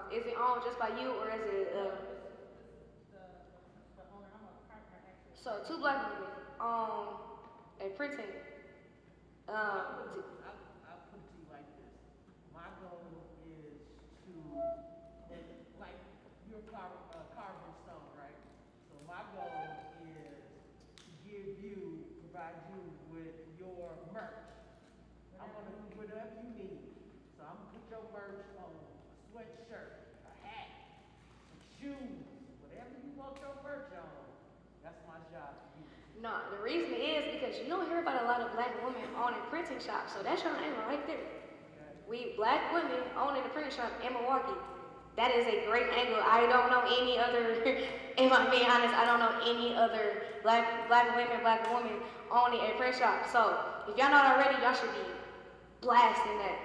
Is it owned just by you or is it? No, this is the owner. I'm a partner actually. So two black women own a printing. I'll put it to you like this. My goal is to, like, you're carving stone, right? So my goal is to provide you with your merch. I'm gonna do whatever you need. So I'm gonna put your merch on a sweatshirt, a hat, some shoes, whatever you want your merch on. That's my job for you. No, the reason is because you don't hear about a lot of black women owning printing shops, so that's your angle right there. We black women owning a printing shop in Milwaukee. That is a great angle. I don't know any other, if I'm being honest, I don't know any other black woman owning a print shop. So if y'all not already, y'all should be blasting that.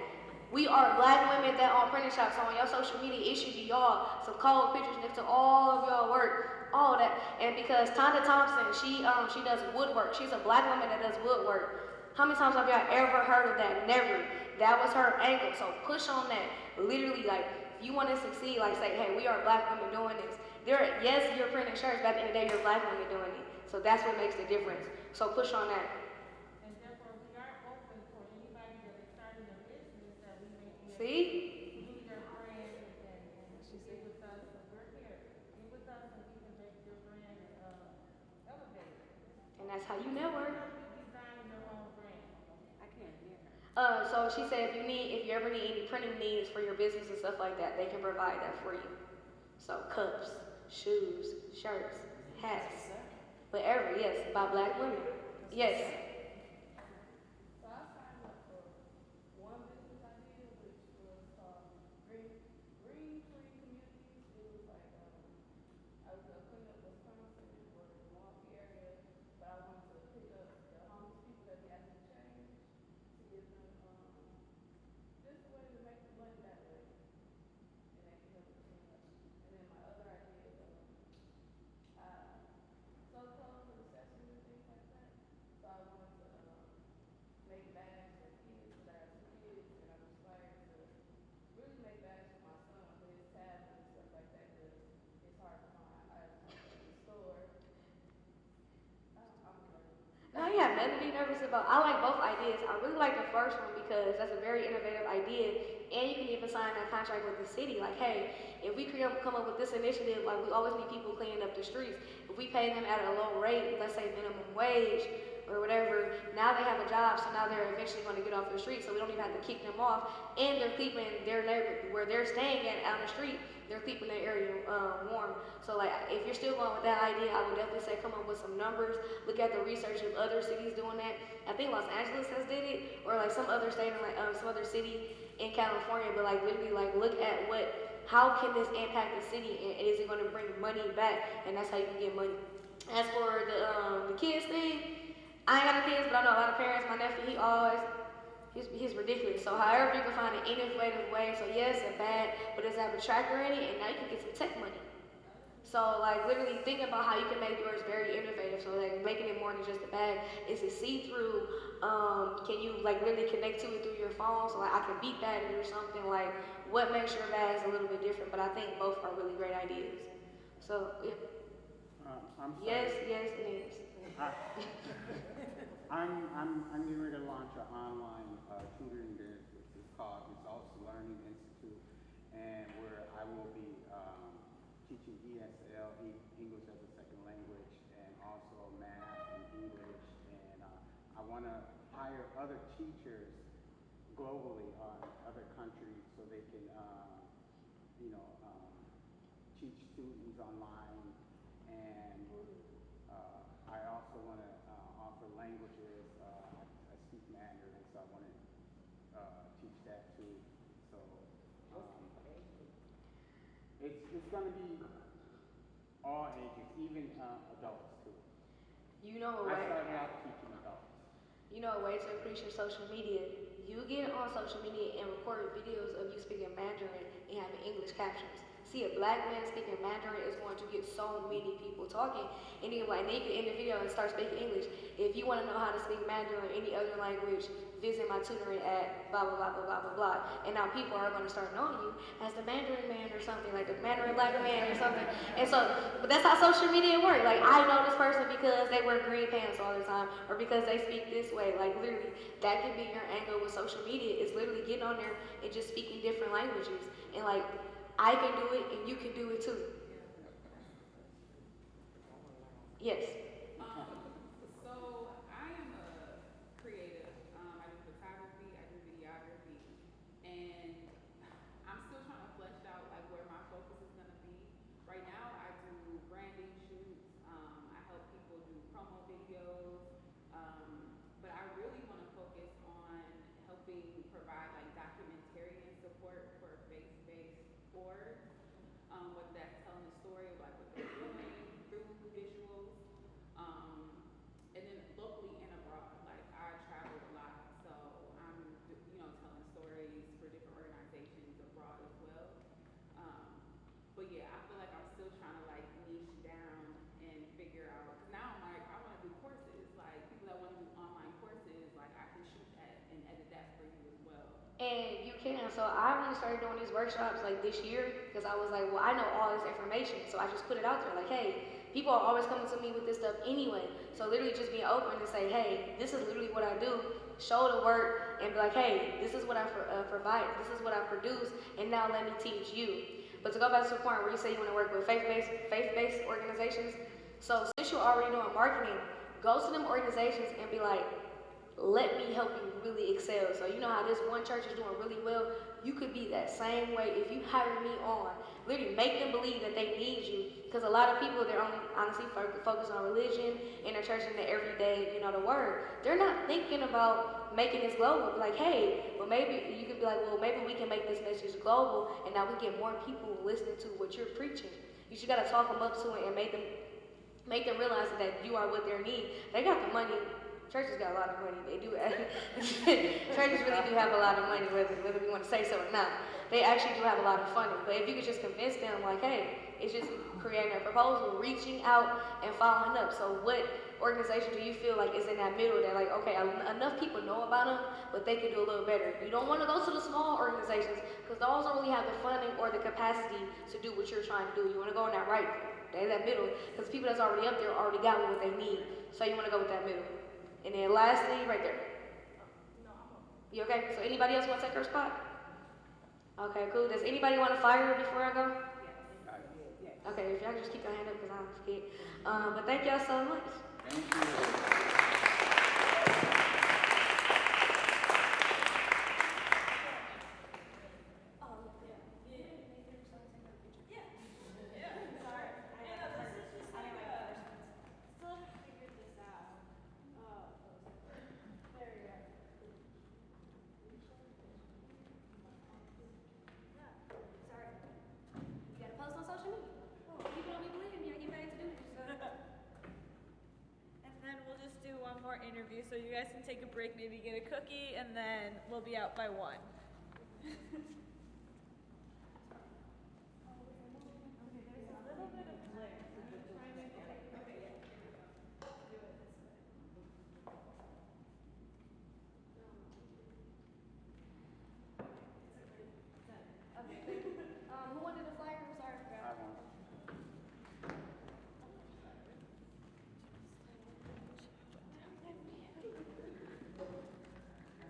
We are black women that own printing shops. So on your social media, it should be y'all some cold pictures next to all of y'all work, all that. And because Tonda Thompson, she does woodwork. She's a black woman that does woodwork. How many times have y'all ever heard of that? Never. That was her angle. So push on that. Literally, like, if you want to succeed, like say, hey, we are black women doing this. Yes, you're printing shirts, but at the end of the day, you're black women doing it. So that's what makes the difference. So push on that. And therefore, we are open for anybody that is starting a business that we may be able See? to do their brand and get with us. So we're here. Get with us and we can make your brand elevated. And that's how you network. How do you design your own brand? I can't hear her. So she said if you ever need any printing needs for your business and stuff like that, they can provide that for you. So cups, shoes, shirts, hats, whatever, yes, by black women. Yes. So I signed up for one business idea, which was called Green Clean Communities. It was like I was gonna clean up Wisconsin or the Milwaukee area, but I wanted to pick up the homeless people that be acting change to give them just a way to make the money that way, and they can help us clean up. And then my other idea is sew clothes and accessories and things like that. So I wanted nothing to be nervous about. I like both ideas. I really like the first one because that's a very innovative idea, and you can even sign that contract with the city. Like, hey, if we come up with this initiative, like we always need people cleaning up the streets. If we pay them at a low rate, let's say minimum wage or whatever, now they have a job, so now they're eventually going to get off the street, so we don't even have to kick them off, and they're keeping their neighbor where they're staying at on the street. They're keeping their area warm. So like, if you're still going with that idea, I would definitely say come up with some numbers. Look at the research of other cities doing that. I think Los Angeles has did it, or like some other state, or like some other city in California. But like literally, like look at how can this impact the city, and is it going to bring money back? And that's how you can get money. As for the kids thing, I ain't got no kids, but I know a lot of parents. My nephew, he's ridiculous. So however you can find an innovative way. So yes, it's bad, but it's have a tracker in it, and now you can get some tech money. So like literally think about how you can make yours very innovative. So like making it more than just a bag. Is it see-through? Can you like literally connect to it through your phone? So like I can beat that or something. Like what makes your bags a little bit different? But I think both are really great ideas. So yeah. I'm sorry. Yes, it is. I'm getting ready to launch an online tutoring business. It's called Results Learning Institute, and where I will be teaching ESL, English as a Second Language, and also math and English. And I want to hire other teachers globally on other countries so they can, teach students online. And I also want to offer languages. I speak Mandarin, so I want to teach that too. So it's going to be all ages, even adults too. You know I what? started out teaching adults. You know a way to increase your social media. You get on social media and record videos of you speaking Mandarin and having English captions. See, a black man speaking Mandarin is going to get so many people talking. And then you can end the video and start speaking English. If you want to know how to speak Mandarin or any other language, visit my tutoring at blah, blah, blah, blah, blah, blah, blah. And now people are going to start knowing you as the Mandarin man or something, like the Mandarin black man or something. And so, but that's how social media works. Like, I know this person because they wear green pants all the time, or because they speak this way. Like, literally, that can be your angle with social media, is literally getting on there and just speaking different languages. And like, I can do it and you can do it too. Yes. So I am a creative. I do photography, I do videography, and I'm still trying to flesh out like where my focus is gonna be. Right now, I do branding shoots. I help people do promo videos, but I really want to focus on helping provide like documentarian support for faith-based orgs, whether that's telling the story of like what they're doing through visuals. And then locally and abroad, like I travel a lot, so I'm, telling stories for different organizations abroad as well. But yeah, I feel like I'm still trying to like niche down and figure out, because now I'm like, I want to do courses, like people that want to do online courses, like I can shoot that and edit that for you as well. And you can. So I really started doing these workshops like this year because I was like, well, I know all this information, so I just put it out there like, hey, people are always coming to me with this stuff anyway. So literally just being open and say, hey, this is literally what I do. Show the work and be like, hey, this is what I provide. This is what I produce, and now let me teach you. But to go back to the point where you say you want to work with faith-based organizations, so since you're already doing marketing, go to them organizations and be like, let me help you really excel. So you know how this one church is doing really well? You could be that same way if you hire me on. Literally make them believe that they need you. Because a lot of people, they're only honestly focused on religion in their church and the everyday, the word. They're not thinking about making this global. Like, hey, well maybe you could be like, well maybe we can make this message global and now we get more people listening to what you're preaching. You just gotta talk them up to it and make them realize that you are what they need. They got the money. Churches got a lot of money. They do. Churches really do have a lot of money, whether we want to say so or not. They actually do have a lot of funding. But if you could just convince them, like, hey, it's just creating a proposal, reaching out, and following up. So what organization do you feel like is in that middle that, like, okay, enough people know about them, but they can do a little better? You don't want to go to the small organizations because those don't really have the funding or the capacity to do what you're trying to do. You want to go in that that middle, because people that's already up there already got what they need. So you want to go with that middle. And then lastly, right there. You okay? So anybody else want to take her spot? Okay, cool. Does anybody want to fire her before I go? Okay, if y'all can just keep your hand up because I'm scared. But thank y'all so much. Thank you. Interview, so you guys can take a break, maybe get a cookie, and then we'll be out by 1.